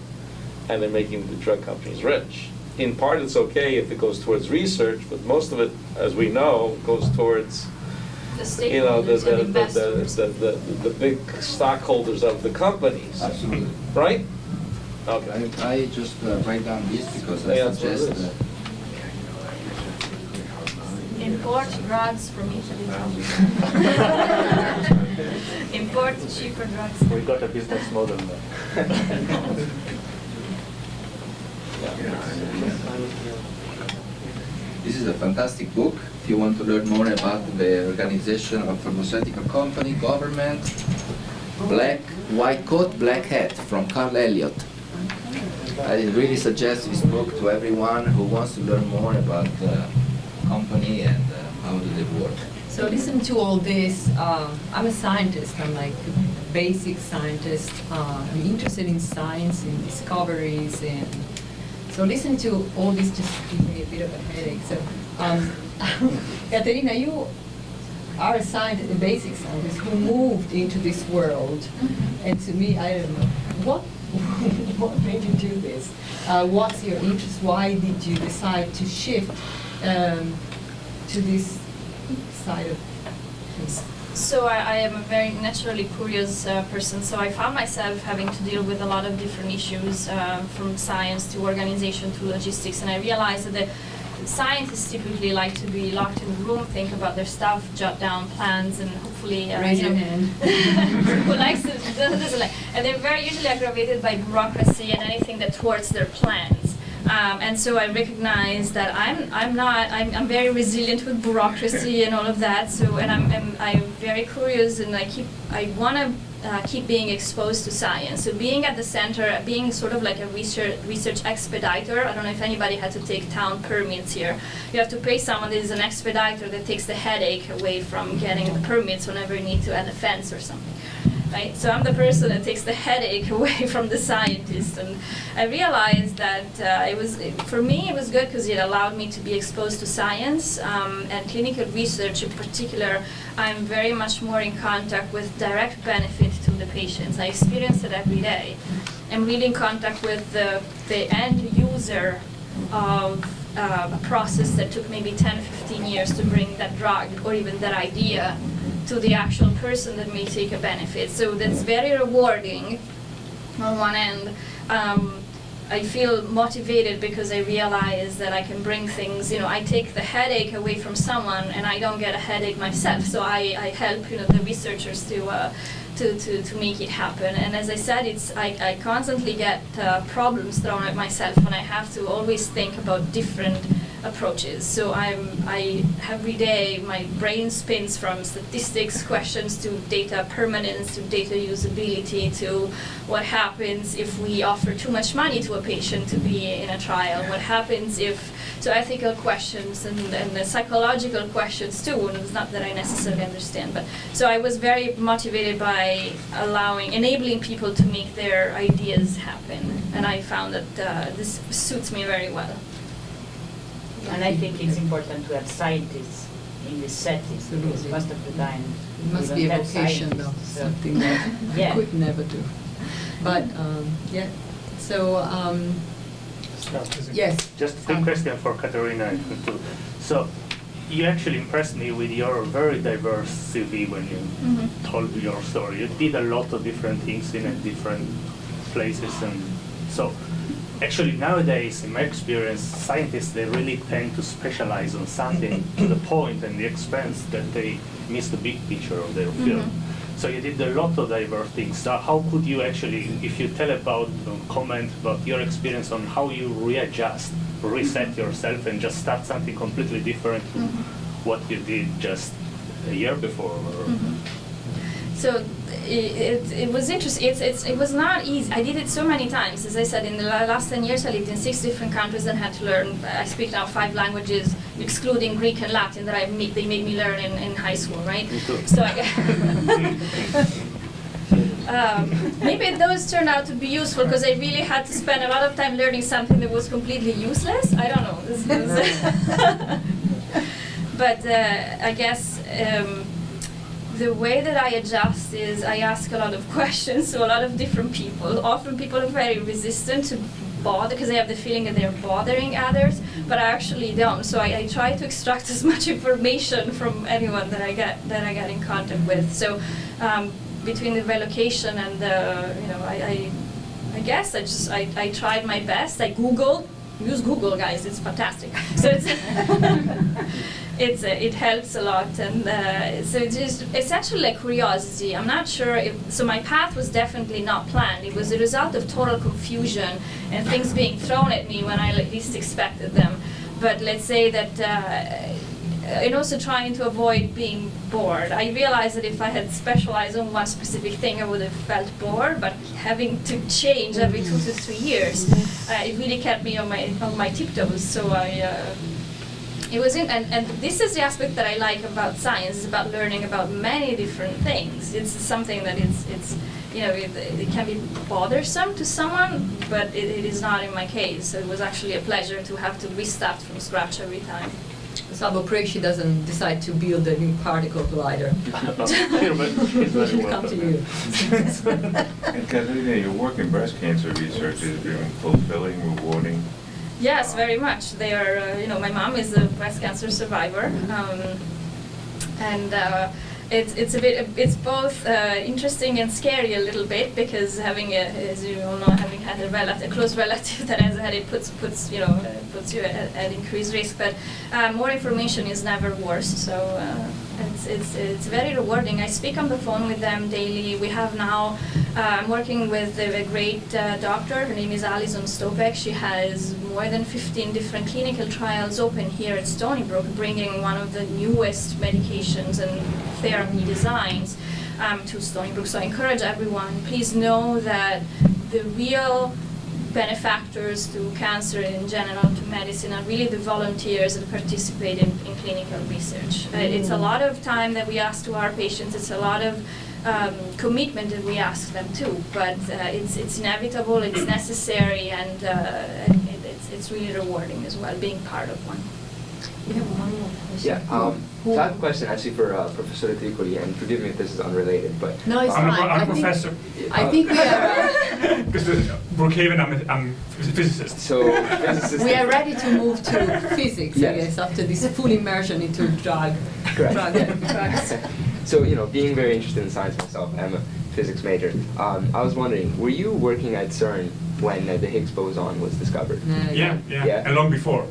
and they're making the drug companies rich. In part, it's okay if it goes towards research, but most of it, as we know, goes towards the big stockholders of the companies. Absolutely. Right? Okay. I just write down this because I suggest. Import drugs from Italy. Import cheaper drugs. We got a business model there. This is a fantastic book. If you want to learn more about the organization of pharmaceutical company, government, white coat, black hat, from Carl Elliott. I really suggest this book to everyone who wants to learn more about the company and how do they work. So listen to all this. I'm a scientist. I'm like a basic scientist. I'm interested in science, in discoveries, and so listen to all this just gives me a bit of a headache. So, Caterina, you are a scientist, a basic scientist who moved into this world, and to me, I don't know what made you do this. What's your interest? Why did you decide to shift to this side of things? So I am a very naturally curious person, so I found myself having to deal with a lot of different issues, from science to organization to logistics, and I realized that scientists typically like to be locked in a room, think about their stuff, jot down plans, and hopefully raise your hand. who likes to doesn't like, and they're very usually aggravated by bureaucracy and anything that thwarts their plans. And so I recognize that I'm very resilient with bureaucracy and all of that. So I'm very curious, and I want to keep being exposed to science. So being at the center, being sort of like a research expediter. I don't know if anybody had to take town permits here. You have to pay someone that is an expediter that takes the headache away from getting the permits whenever you need to add a fence or something. right? So I'm the person that takes the headache away from the scientist, and I realized that for me it was good because it allowed me to be exposed to science and clinical research in particular. I'm very much more in contact with direct benefit to the patients. I experience it every day. I'm really in contact with the end user of a process that took maybe 10, 15 years to bring that drug or even that idea to the actual person that may take a benefit. So that's very rewarding on one end. I feel motivated because I realize that I can bring things, I take the headache away from someone and I don't get a headache myself. So I help, the researchers to make it happen. And as I said, I constantly get problems thrown at myself and I have to always think about different approaches. So every day my brain spins from statistics questions to data permanence to data usability to what happens if we offer too much money to a patient to be in a trial, what happens if, so ethical questions and the psychological questions too, and it's not that I necessarily understand, but so I was very motivated by enabling people to make their ideas happen, and I found that this suits me very well. And I think it's important to have scientists in these settings because most of the time It must be a vocation though, something that yeah. I could never do. But yeah, so yes. Just a quick question for Caterina too. So you actually impressed me with your very diverse CV when you told your story. You did a lot of different things in different places, and so actually nowadays, in my experience, scientists, they really tend to specialize on something to the point and the expense that they miss the big picture of their field. So you did a lot of diverse things. So how could you actually, if you tell about, comment about your experience on how you readjust, reset yourself and just start something completely different to what you did just a year before? Or So it was interesting. It was not easy. I did it so many times. As I said, in the last 10 years, I lived in 6 different countries and had to learn. I speak now 5 languages, excluding Greek and Latin that they made me learn in high school, right? So maybe those turned out to be useful because I really had to spend a lot of time learning something that was completely useless. I don't know. But I guess. The way that I adjust is I ask a lot of questions to a lot of different people. Often people are very resistant to bother because they have the feeling that they're bothering others, but I actually don't. So I try to extract as much information from anyone that I get in contact with. So between the relocation and the, I guess I tried my best. I Googled. Use Google, guys. It's fantastic. So it helps a lot, and so it's actually like curiosity. I'm not sure so my path was definitely not planned. It was a result of total confusion and things being thrown at me when I least expected them. But let's say that, and also trying to avoid being bored. I realized that if I had specialized on one specific thing, I would have felt bored, but having to change every 2 to 3 years, it really kept me on my tiptoes. So it was and this is the aspect that I like about science. It's about learning about many different things. It's something that it's it can be bothersome to someone, but it is not in my case. So it was actually a pleasure to have to restart from scratch every time. Sabo pray she doesn't decide to build a new particle collider. She'll come to you. And Caterina, your work in breast cancer research is very fulfilling, rewarding. Yes, very much. They are, my mom is a breast cancer survivor, and it's both interesting and scary a little bit because as you all know, having had a close relative that has had it puts you at increased risk. But more information is never worse. So it's very rewarding. I speak on the phone with them daily. We have now. I'm working with a great doctor. Her name is Alison Stopek. She has more than 15 different clinical trials open here at Stony Brook, bringing one of the newest medications and therapy designs to Stony Brook. So I encourage everyone, please know that the real benefactors to cancer in general, to medicine, are really the volunteers that participate in clinical research. It's a lot of time that we ask to our patients. It's a lot of commitment that we ask them to. But it's inevitable, it's necessary, and it's really rewarding as well, being part of one. We have one more question. Yeah, so I have a question actually for Professor Tricoli, and forgive me if this is unrelated, but No, it's I'm fine. a professor. I think we are. Because Brookhaven, I'm a physicist. so physicists. We are ready to move to physics, I Yes. guess, after this full immersion into drugs. So, you know, being very interested in science myself, I'm a physics major. I was wondering, were you working at CERN when the Higgs boson was discovered? Yeah, and long before.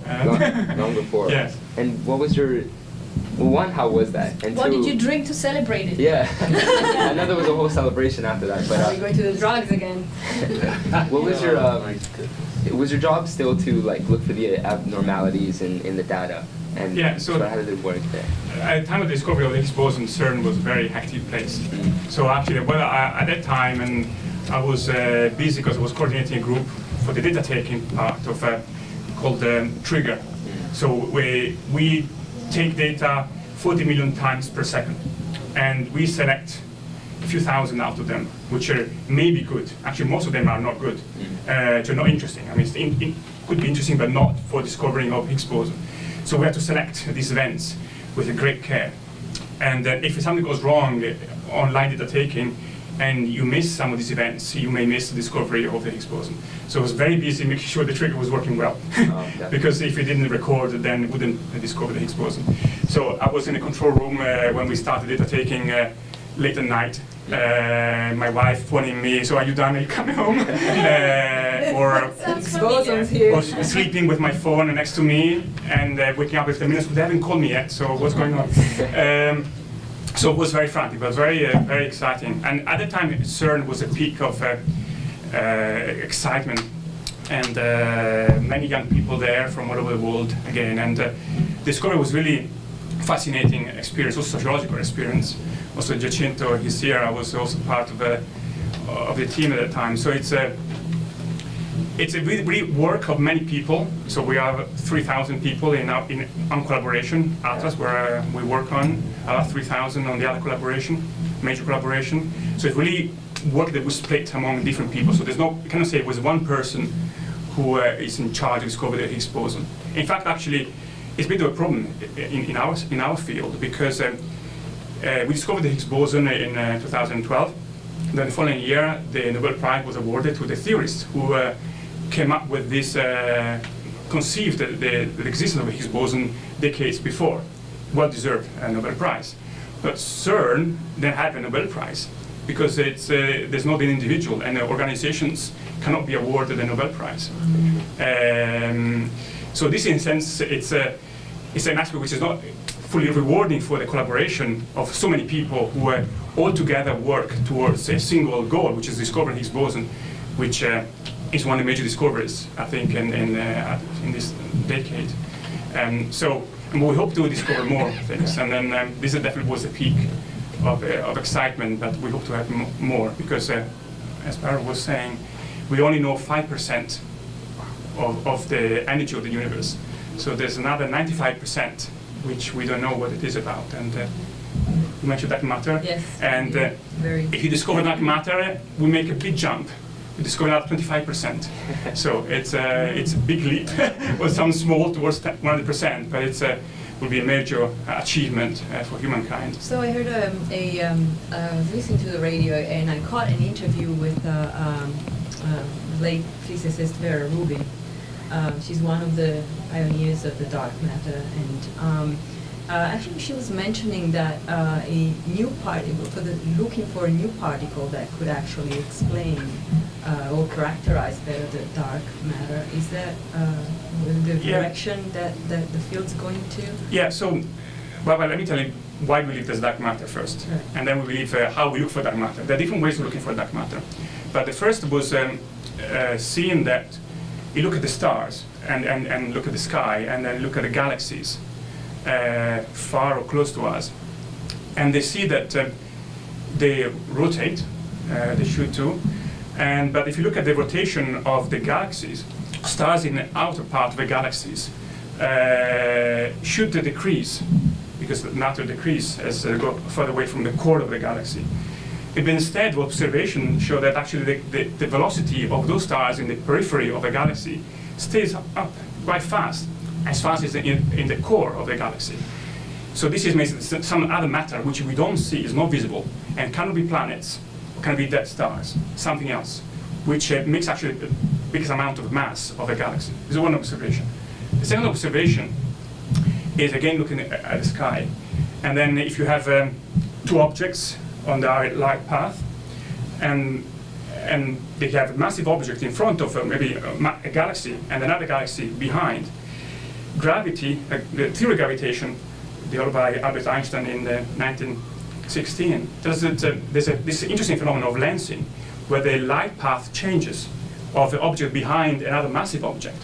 Long before. Yes. And what was your, well, one, how was that? And What two, did you drink to celebrate it? Yeah, I know there was a whole celebration after that, but Are we going to the drugs again? what was your job still to like look for the abnormalities in the data? And Yeah, so- how did it work there? At the time of the discovery of the Higgs boson, CERN was a very active place. So actually, well, at that time, and I was busy because I was coordinating a group for the data taking part of called Trigger. So we take data 40 million times per second, and we select a few thousand out of them, which are maybe good. Actually, most of them are not good. They're not interesting. I mean, it could be interesting, but not for discovering of Higgs boson. So we have to select these events with a great care. And if something goes wrong online data taking, and you miss some of these events, you may miss the discovery of the Higgs boson. So I was very busy making sure the trigger was working well. Because if it didn't record, then it wouldn't discover the Higgs boson. So I was in the control room when we started data taking late at night. My wife phoning me, so are you done? Are you coming home? Or sleeping with my phone next to me and waking up with 10 minutes. They haven't called me yet, so what's going on? So it was very frantic, but very, very exciting. And at the time, CERN was a peak of excitement, and many young people there from all over the world again. And discovery was really fascinating experience, also sociological experience. Also Giacinto, he's here. I was also part of the team at that time. So it's a really work of many people. So we have 3,000 people on collaboration, Atlas, where we work on. 3,000 on the other collaboration, major collaboration. So it's really work that was split among different people. So there's no, you cannot say it was one person who is in charge of discovering the Higgs boson. In fact, actually, it's been a problem in our field, because we discovered the Higgs boson in 2012. Then the following year, the Nobel Prize was awarded to the theorists who came up with this, conceived the existence of the Higgs boson decades before. Well-deserved Nobel Prize. But CERN didn't have a Nobel Prize because there's not an individual, and organizations cannot be awarded a Nobel Prize. So this, in a sense, it's an aspect which is not fully rewarding for the collaboration of so many people who all together work towards a single goal, which is discovering Higgs boson, which is one of the major discoveries, I think, in this decade. And we hope to discover more things, and then this definitely was a peak of excitement, but we hope to have more, because as Barry was saying, we only know 5% of the energy of the universe. So there's another 95% which we don't know what it is about. And you mentioned dark matter. Yes. And if you discover dark matter, we make a big jump. We discover another 25%. So it's a big leap. Well, it sounds small towards 100%, but it will be a major achievement for humankind. So I heard I was listening to the radio, and I caught an interview with late physicist Vera Rubin. She's one of the pioneers of the dark matter, and actually she was mentioning that a new particle, looking for a new particle that could actually explain or characterize better the dark matter. Is that the direction that the field's going to? Yeah, so, well, let me tell you why we believe there's dark matter first, right. And then we believe how we look for dark matter. There are different ways of looking for dark matter. But the first was seeing that you look at the stars and look at the sky and then look at the galaxies far or close to us, and they see that they rotate, they should too, but if you look at the rotation of the galaxies, stars in the outer part of the galaxies should decrease, because the matter decrease as they go further away from the core of the galaxy. But instead, observation show that actually the velocity of those stars in the periphery of a galaxy stays up quite fast as in the core of the galaxy. So this is makes some other matter which we don't see, is not visible, and cannot be planets, can be dead stars, something else, which makes actually the biggest amount of mass of a galaxy. This is one observation. The second observation is again looking at the sky, and then if you have two objects on the light path, and they have a massive object in front of maybe a galaxy and another galaxy behind, gravity, the theory of gravitation, developed by Albert Einstein in 1916, there's this interesting phenomenon of lensing, where the light path changes of the object behind another massive object.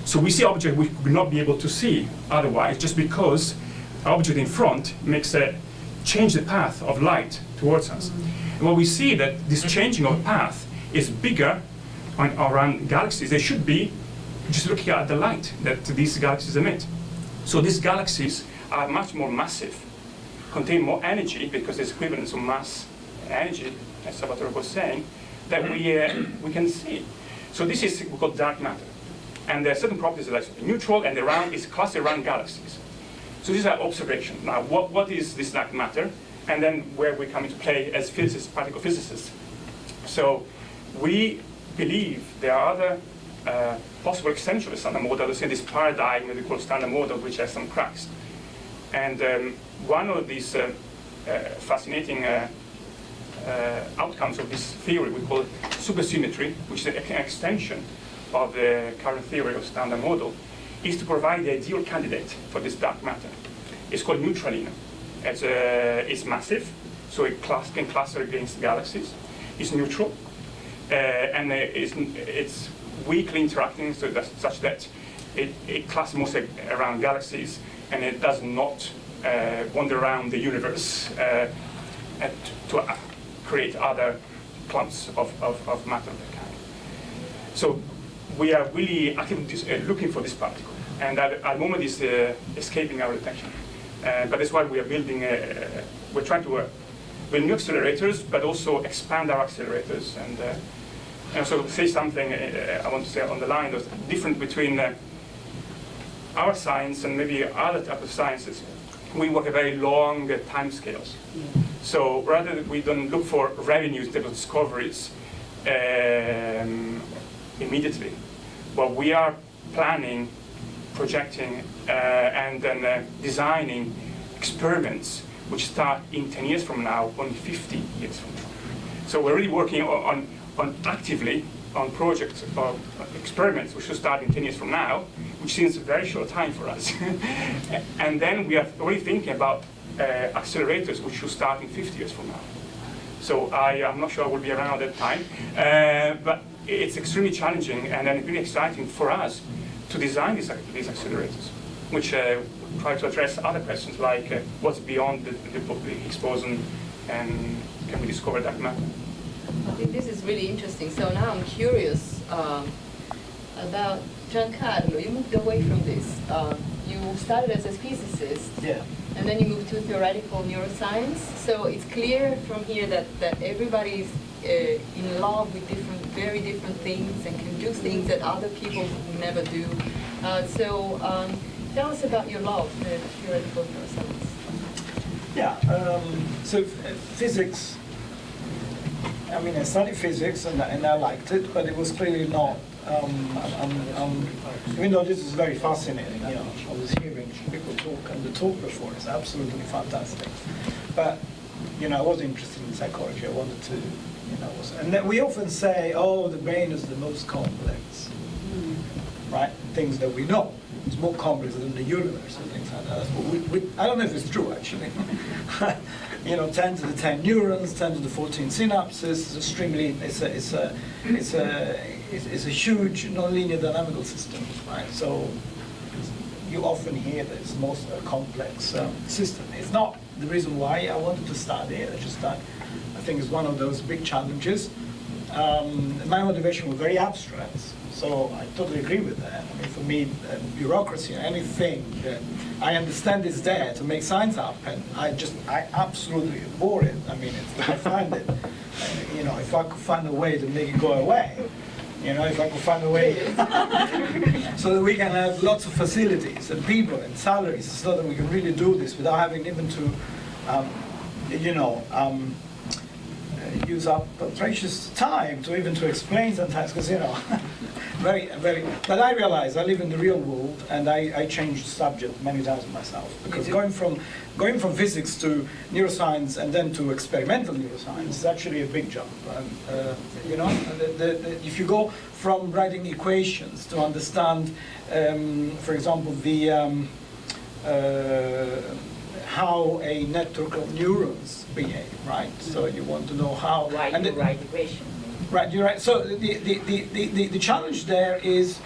So we see objects we would not be able to see otherwise, just because the object in front makes change the path of light towards us. And what we see that this changing of path is bigger around galaxies. They should be just looking at the light that these galaxies emit. So these galaxies are much more massive, contain more energy, because there's equivalence of mass and energy, as Salvatore was saying, that we can see. So this is we call dark matter. And there are certain properties like neutral, and around is clustered around galaxies. So these are observations. Now, what is this dark matter? And then where we come into play as physicists, particle physicists. So we believe there are other possible extensions of the standard model. Let's say this paradigm that we call standard model, which has some cracks. And one of these fascinating outcomes of this theory we call supersymmetry, which is an extension of the current theory of standard model, is to provide the ideal candidate for this dark matter. It's called neutralino. It's massive, so it can cluster against galaxies. It's neutral, and it's weakly interacting, so such that it clusters mostly around galaxies, and it does not wander around the universe to create other clumps of matter of that kind. So we are really actively looking for this particle, and at the moment it's escaping our attention. But that's why we are building, we're trying to build new accelerators, but also expand our accelerators. And so say something, I want to say on the line, there's a difference between our science and maybe other type of sciences. We work at very long time scales. So rather than we don't look for revenues in terms of discoveries immediately, but we are planning, projecting, and then designing experiments which start in 10 years from now, only 50 years from now. So we're really working on actively on projects or experiments which will start in 10 years from now, which seems a very short time for us. And then we are already thinking about accelerators which will start in 50 years from now. So I'm not sure I will be around at that time, but it's extremely challenging and really exciting for us to design these accelerators, which try to address other questions like what's beyond the Higgs boson, and can we discover dark matter? I think this is really interesting. So now I'm curious about Giancarlo. You moved away from this. You started as a physicist, Yeah. and then you moved to theoretical neuroscience. So it's clear from here that everybody is in love with very different things and can do things that other people never do. Tell us about your love for theoretical neuroscience. Yeah, so physics, I mean, I studied physics and I liked it, but it was clearly not, even though this is very fascinating, you know, I was hearing people talk, and the talk before is absolutely fantastic. But, you know, I was interested in psychology, I wanted to, you know, and then we often say, oh, the brain is the most complex, right? Things that we know. It's more complex than the universe and things like that. But I don't know if it's true, actually. You know, 10 to the 10 neurons, 10 to the 14 synapses. It's a huge nonlinear dynamical system, right? So you often hear that it's most complex system. It's not the reason why I wanted to study it. It's just that I think it's one of those big challenges. My motivation was very abstract, so I totally agree with that. I mean, for me, bureaucracy or anything that I understand is there to make science happen, I absolutely abhor it. I mean, I find it you know, if I could find a way to make it go away, you know, if I could find a way so that we can have lots of facilities and people and salaries, so that we can really do this without having even to, you know, use up precious time to even to explain sometimes, because, you know, but I realize I live in the real world, and I changed the subject many times myself, because going from physics to neuroscience and then to experimental neuroscience is actually a big jump. You know, if you go from writing equations to understand, for example, the how a network of neurons behave, right? So you want to know how. Why and you write equation? Right, you're right. So the challenge there is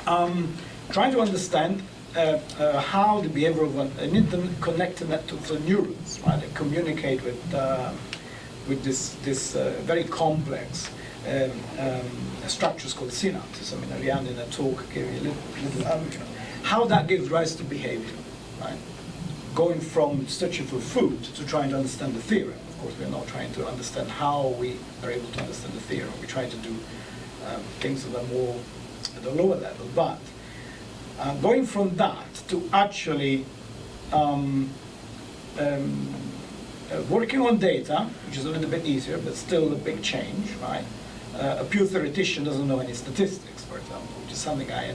trying to understand how the behavior of an interconnected network of neurons, right, and communicate with this very complex structures called synapses. I mean, Ariane in a talk gave you a little how that gives rise to behavior, right? Going from searching for food to trying to understand the theorem. Of course, we're not trying to understand how we are able to understand the theorem. We try to do things that are more at the lower level. But going from that to actually working on data, which is a little bit easier, but still a big change, right? A pure theoretician doesn't know any statistics, for example, which is something I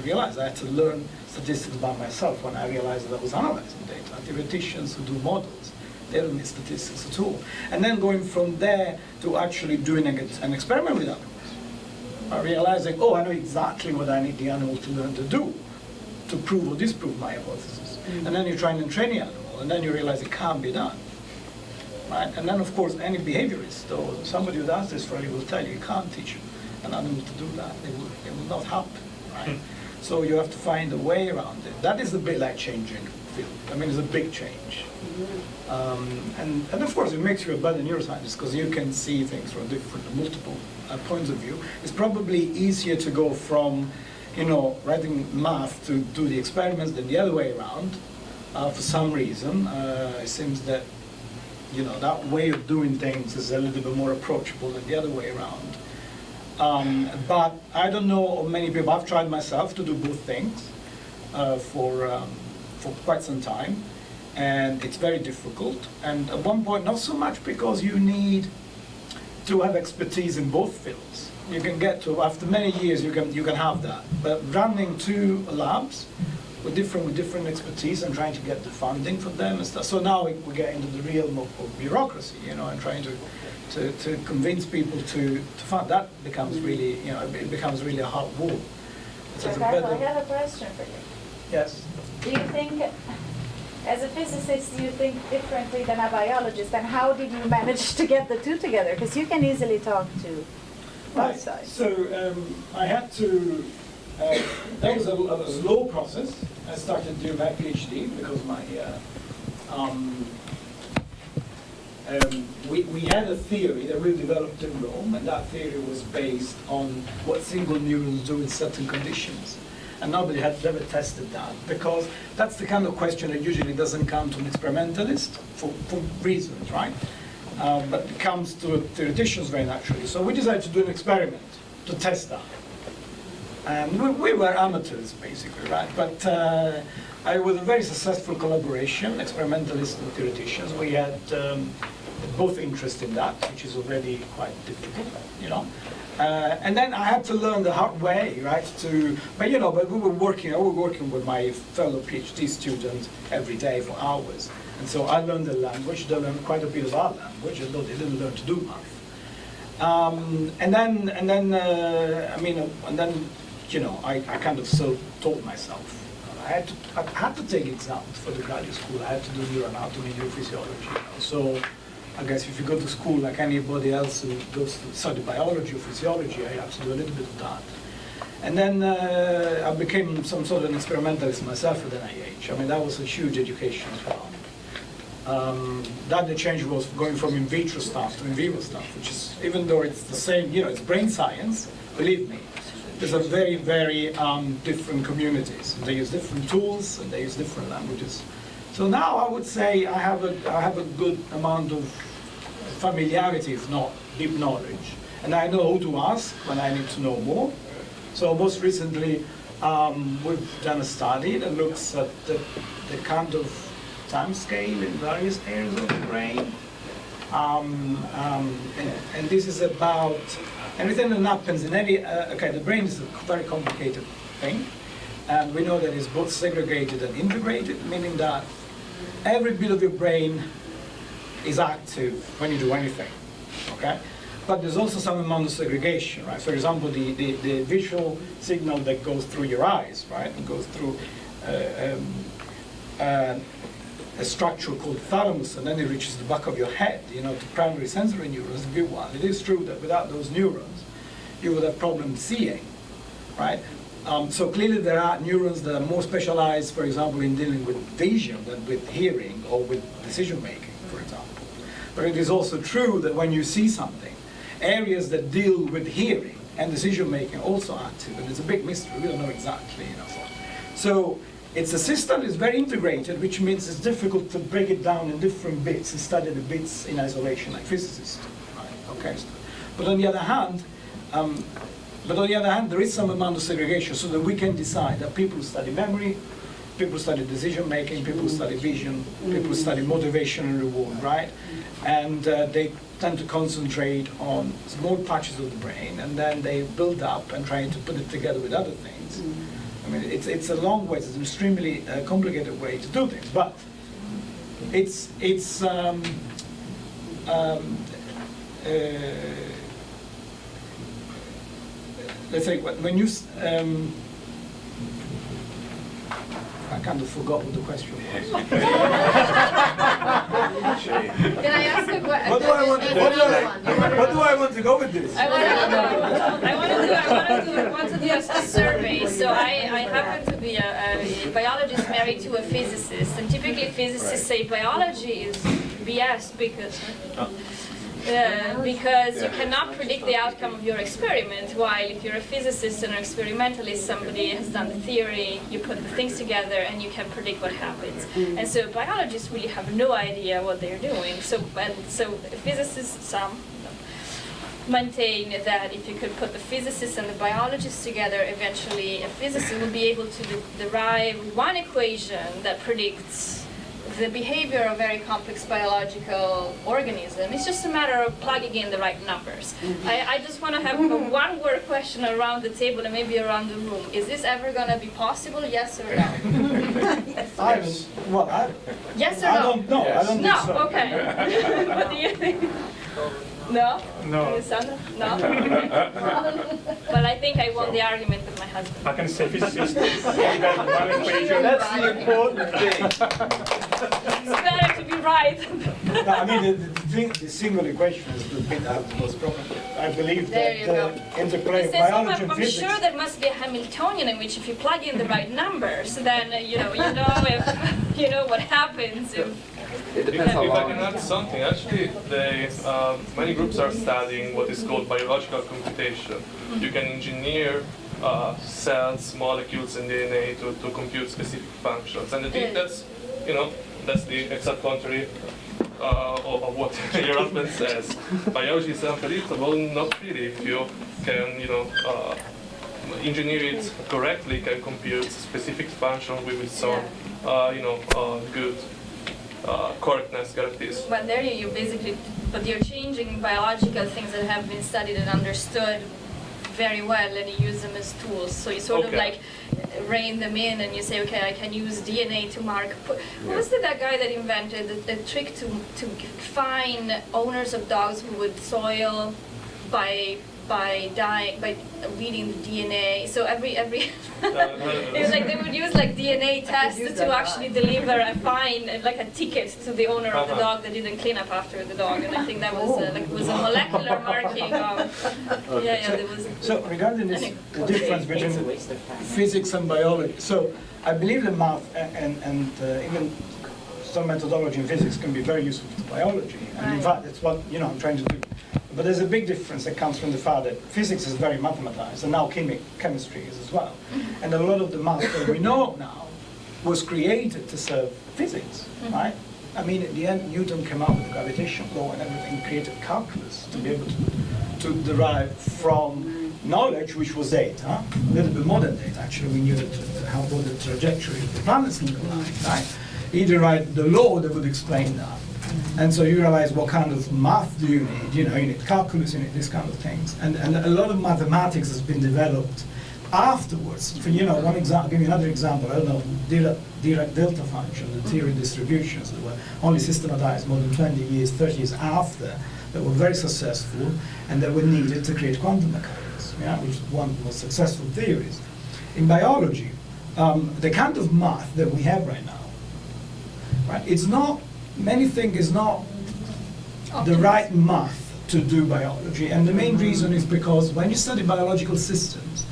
realized. I had to learn statistics by myself when I realized that I was analyzing data. Theoreticians who do models, they don't need statistics at all. And then going from there to actually doing an experiment with animals. Realizing, oh, I know exactly what I need the animal to learn to do to prove or disprove my hypothesis. And then you try and train the animal, and then you realize it can't be done. Right? And then, of course, any behaviorist or somebody who does this for you will tell you can't teach an animal to do that. It will not happen. Right? So you have to find a way around it. That is a bit like changing field. I mean, it's a big change. And of course, it makes you a better neuroscientist because you can see things from multiple points of view. It's probably easier to go from, you know, writing math to do the experiments than the other way around. For some reason, it seems that, you know, that way of doing things is a little bit more approachable than the other way around. But I don't know of many people. I've tried myself to do both things for quite some time, and it's very difficult. And at one point, not so much because you need to have expertise in both fields. You can get to, after many years, you can have that. But running two labs with different expertise and trying to get the funding for them and stuff. So now we get into the realm of bureaucracy, you know, and trying to convince people to fund. That becomes really, you know, it becomes really a hard war. Giancarlo, I have a question for you. Yes. Do you think, as a physicist, you think differently than a biologist, and how did you manage to get the two together? Because you can easily talk to both sides. So I had to, that was a slow process. I started doing my PhD because my, we had a theory that we developed in Rome, and that theory was based on what single neurons do in certain conditions. And nobody had ever tested that, because that's the kind of question that usually doesn't come to an experimentalist for reasons, right? But it comes to theoreticians very naturally. So we decided to do an experiment to test that. And we were amateurs, basically, right? But I was a very successful collaboration, experimentalists and theoreticians. We had both interest in that, which is already quite difficult, you know. And then I had to learn the hard way, right? But we were working. I was working with my fellow PhD students every day for hours, and so I learned the language. They learned quite a bit of our language, although they didn't learn to do math. And then I kind of taught myself. I had to take exams for the graduate school. I had to do neuroanatomy, neurophysiology. You know? So I guess if you go to school like anybody else who goes to study biology or physiology, I have to do a little bit of that. And then I became some sort of an experimentalist myself at NIH. I mean, that was a huge education as well. That the change was going from in vitro stuff to in vivo stuff, which is, even though it's the same, you know, it's brain science, believe me, these are very, very different communities. They use different tools and they use different languages. So now I would say I have a good amount of familiarity is not deep knowledge. And I know who to ask when I need to know more. So most recently, we've done a study that looks at the kind of time scale in various areas of the brain. And this is about everything that happens in any, okay, the brain is a very complicated thing. And we know that it's both segregated and integrated, meaning that every bit of your brain is active when you do anything, okay? But there's also some amount of segregation, right? For example, the visual signal that goes through your eyes, right? It goes through a structure called thalamus, and then it reaches the back of your head, you know, to primary sensory neurons, if you want. It is true that without those neurons, you would have problems seeing, right? So clearly there are neurons that are more specialized, for example, in dealing with vision than with hearing or with decision making, for example. But it is also true that when you see something, areas that deal with hearing and decision making also are active, and it's a big mystery. We don't know exactly, you know. So it's a system that's very integrated, which means it's difficult to break it down in different bits and study the bits in isolation, like physicists, right? Okay. But on the other hand, there is some amount of segregation, so that we can decide that people who study memory, people who study decision making, people who study vision, people who study motivation and reward, right? And they tend to concentrate on small patches of the brain, and then they build up and try to put it together with other things. I mean, it's a long way, it's an extremely complicated way to do things, but it's let's say when you I kind of forgot what the question was. Can I ask a question? What do I want to go with this? I want to do a survey. So I happen to be a biologist married to a physicist, and typically physicists say biology is BS because you cannot predict the outcome of your experiment, while if you're a physicist and an experimentalist, somebody has done the theory, you put the things together and you can predict what happens. And so biologists really have no idea what they're doing. So physicists, some maintain that if you could put the physicists and the biologists together, eventually a physicist will be able to derive one equation that predicts the behavior of a very complex biological organism. It's just a matter of plugging in the right numbers. I just want to have a one-word question around the table and maybe around the room. Is this ever going to be possible, yes or no? Yes or no? I don't know. I don't think so. Okay. What do you think? No? No. Alessandro? No? Well, I think I won the argument with my husband. I can say physicists invent one equation. That's the important thing. It's better to be right. No, I mean, the single equation is the bit that has the most problem. I believe that the interplay of biology and physics. I'm sure there must be a Hamiltonian in which if you plug in the right numbers, then you know if you know what happens if. It depends how If I long. can add something, actually, many groups are studying what is called biological computation. You can engineer cells, molecules, and DNA to compute specific functions. And I think that's the exact contrary of what your husband says. Biology is unpredictable, not really. If you can, engineer it correctly, can compute specific function with some, good correctness guarantees. But there you basically, but you're changing biological things that have been studied and understood very well, and you use them as tools. So you sort of like rein them in, and you say, okay, I can use DNA to mark. Was it that guy that invented the trick to find owners of dogs who would soil by reading the DNA? So every it was like they would use like DNA tests to actually deliver a fine, like a ticket to the owner of the dog that didn't clean up after the dog, and I think that was was a molecular marking of there was. So regarding this, the difference between physics and biology. So I believe that math and even some methodology in physics can be very useful to biology, and in fact that's what I'm trying to do. But there's a big difference that comes from the fact that physics is very mathematized, and now chemistry is as well. And a lot of the math that we know now was created to serve physics, right? I mean, in the end, Newton came up with the gravitational law and everything, created calculus to be able to derive from knowledge, which was data, a little bit more than data. Actually, we knew what the trajectory of the planets look like, right? He derived the law that would explain that. And so you realize what kind of math do you need? You know, you need calculus, you need these kind of things. And a lot of mathematics has been developed afterwards. For, you know, one example, give you another example, I don't know, Dirac delta function, the theory distributions that were only systematized more than 20 years, 30 years after, that were very successful and that were needed to create quantum mechanics, yeah, which is one of the most successful theories. In biology, the kind of math that we have right now, right, it's not, many think is not the right math to do biology, and the main reason is because when you study biological systems,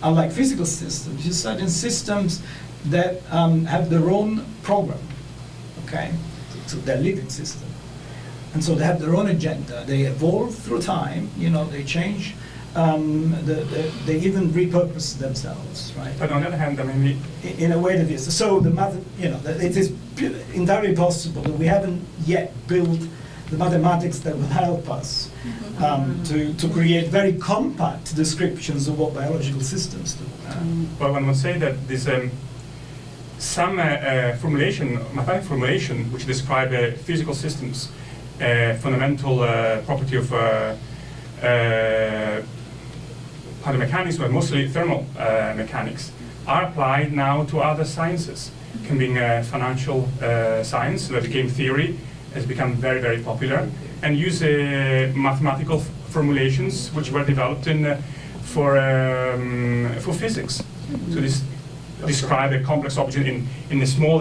unlike physical systems, you study systems that have their own program, okay? So they're living systems. And so they have their own agenda. They evolve through time, you know, they change, they even repurpose themselves, right? But on the other hand, I mean, in a way that is, so the math, you know, it is entirely possible that we haven't yet built the mathematics that will help us to create very compact descriptions of what biological systems do. Well, one would say that there's some mathematical formulation, which describe physical systems, fundamental property of quantum mechanics, but mostly thermal mechanics, are applied now to other sciences. Can be financial science, like game theory, has become very, very popular, and use mathematical formulations which were developed for physics. So this describe a complex object in a small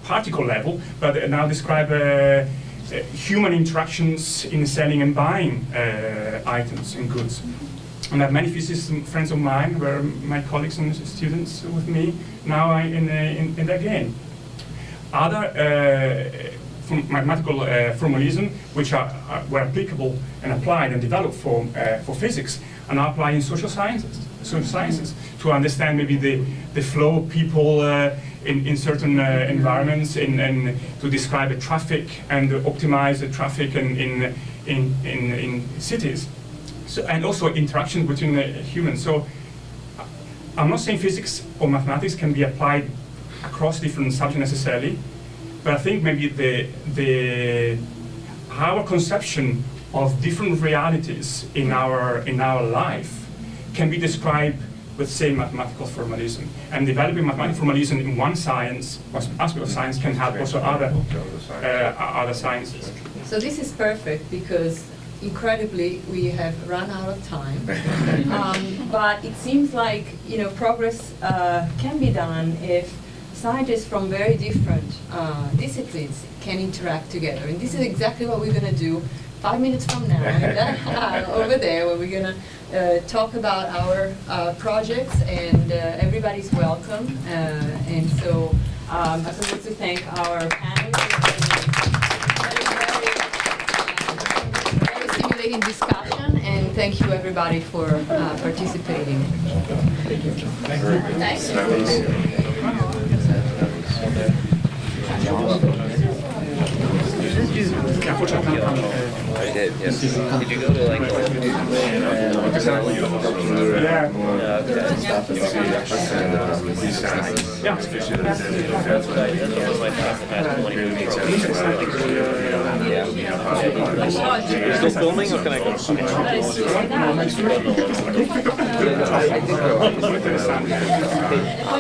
particle level, but now describe human interactions in selling and buying items and goods. And I have many physicists, friends of mine, were my colleagues and students with me now in the game. Other mathematical formalism, which were applicable and applied and developed for physics, are now applied in social sciences to understand maybe the flow of people in certain environments, and to describe the traffic and optimize the traffic in cities. So, and also interaction between humans. So I'm not saying physics or mathematics can be applied across different subjects necessarily, but I think maybe our conception of different realities in our life can be described with, say, mathematical formalism. And developing mathematical formalism in one science, or aspect of science, can help also other sciences. So this is perfect because incredibly we have run out of time, but it seems like, you know, progress can be done if scientists from very different disciplines can interact together, and this is exactly what we're going to do 5 minutes from now in that over there, where we're going to talk about our projects, and everybody's welcome. And so I would like to thank our panelists. Very stimulating discussion, and thank you everybody for participating. Thank you. I did, yes. Did you go to like Still filming, or can I go? It's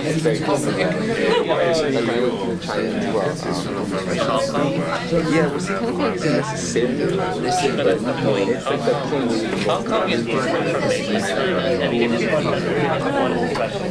very yeah, was it Hong Kong isn't necessarily but it's the point. It's like the point where you can Hong Kong is more information. I mean, it is one question.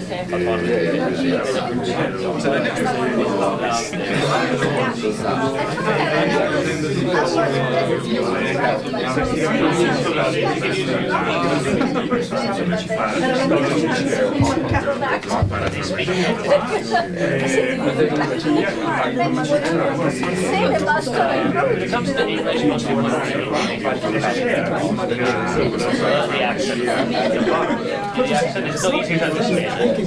reaction is so easy to understand.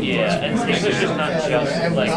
Yeah, and English is not just like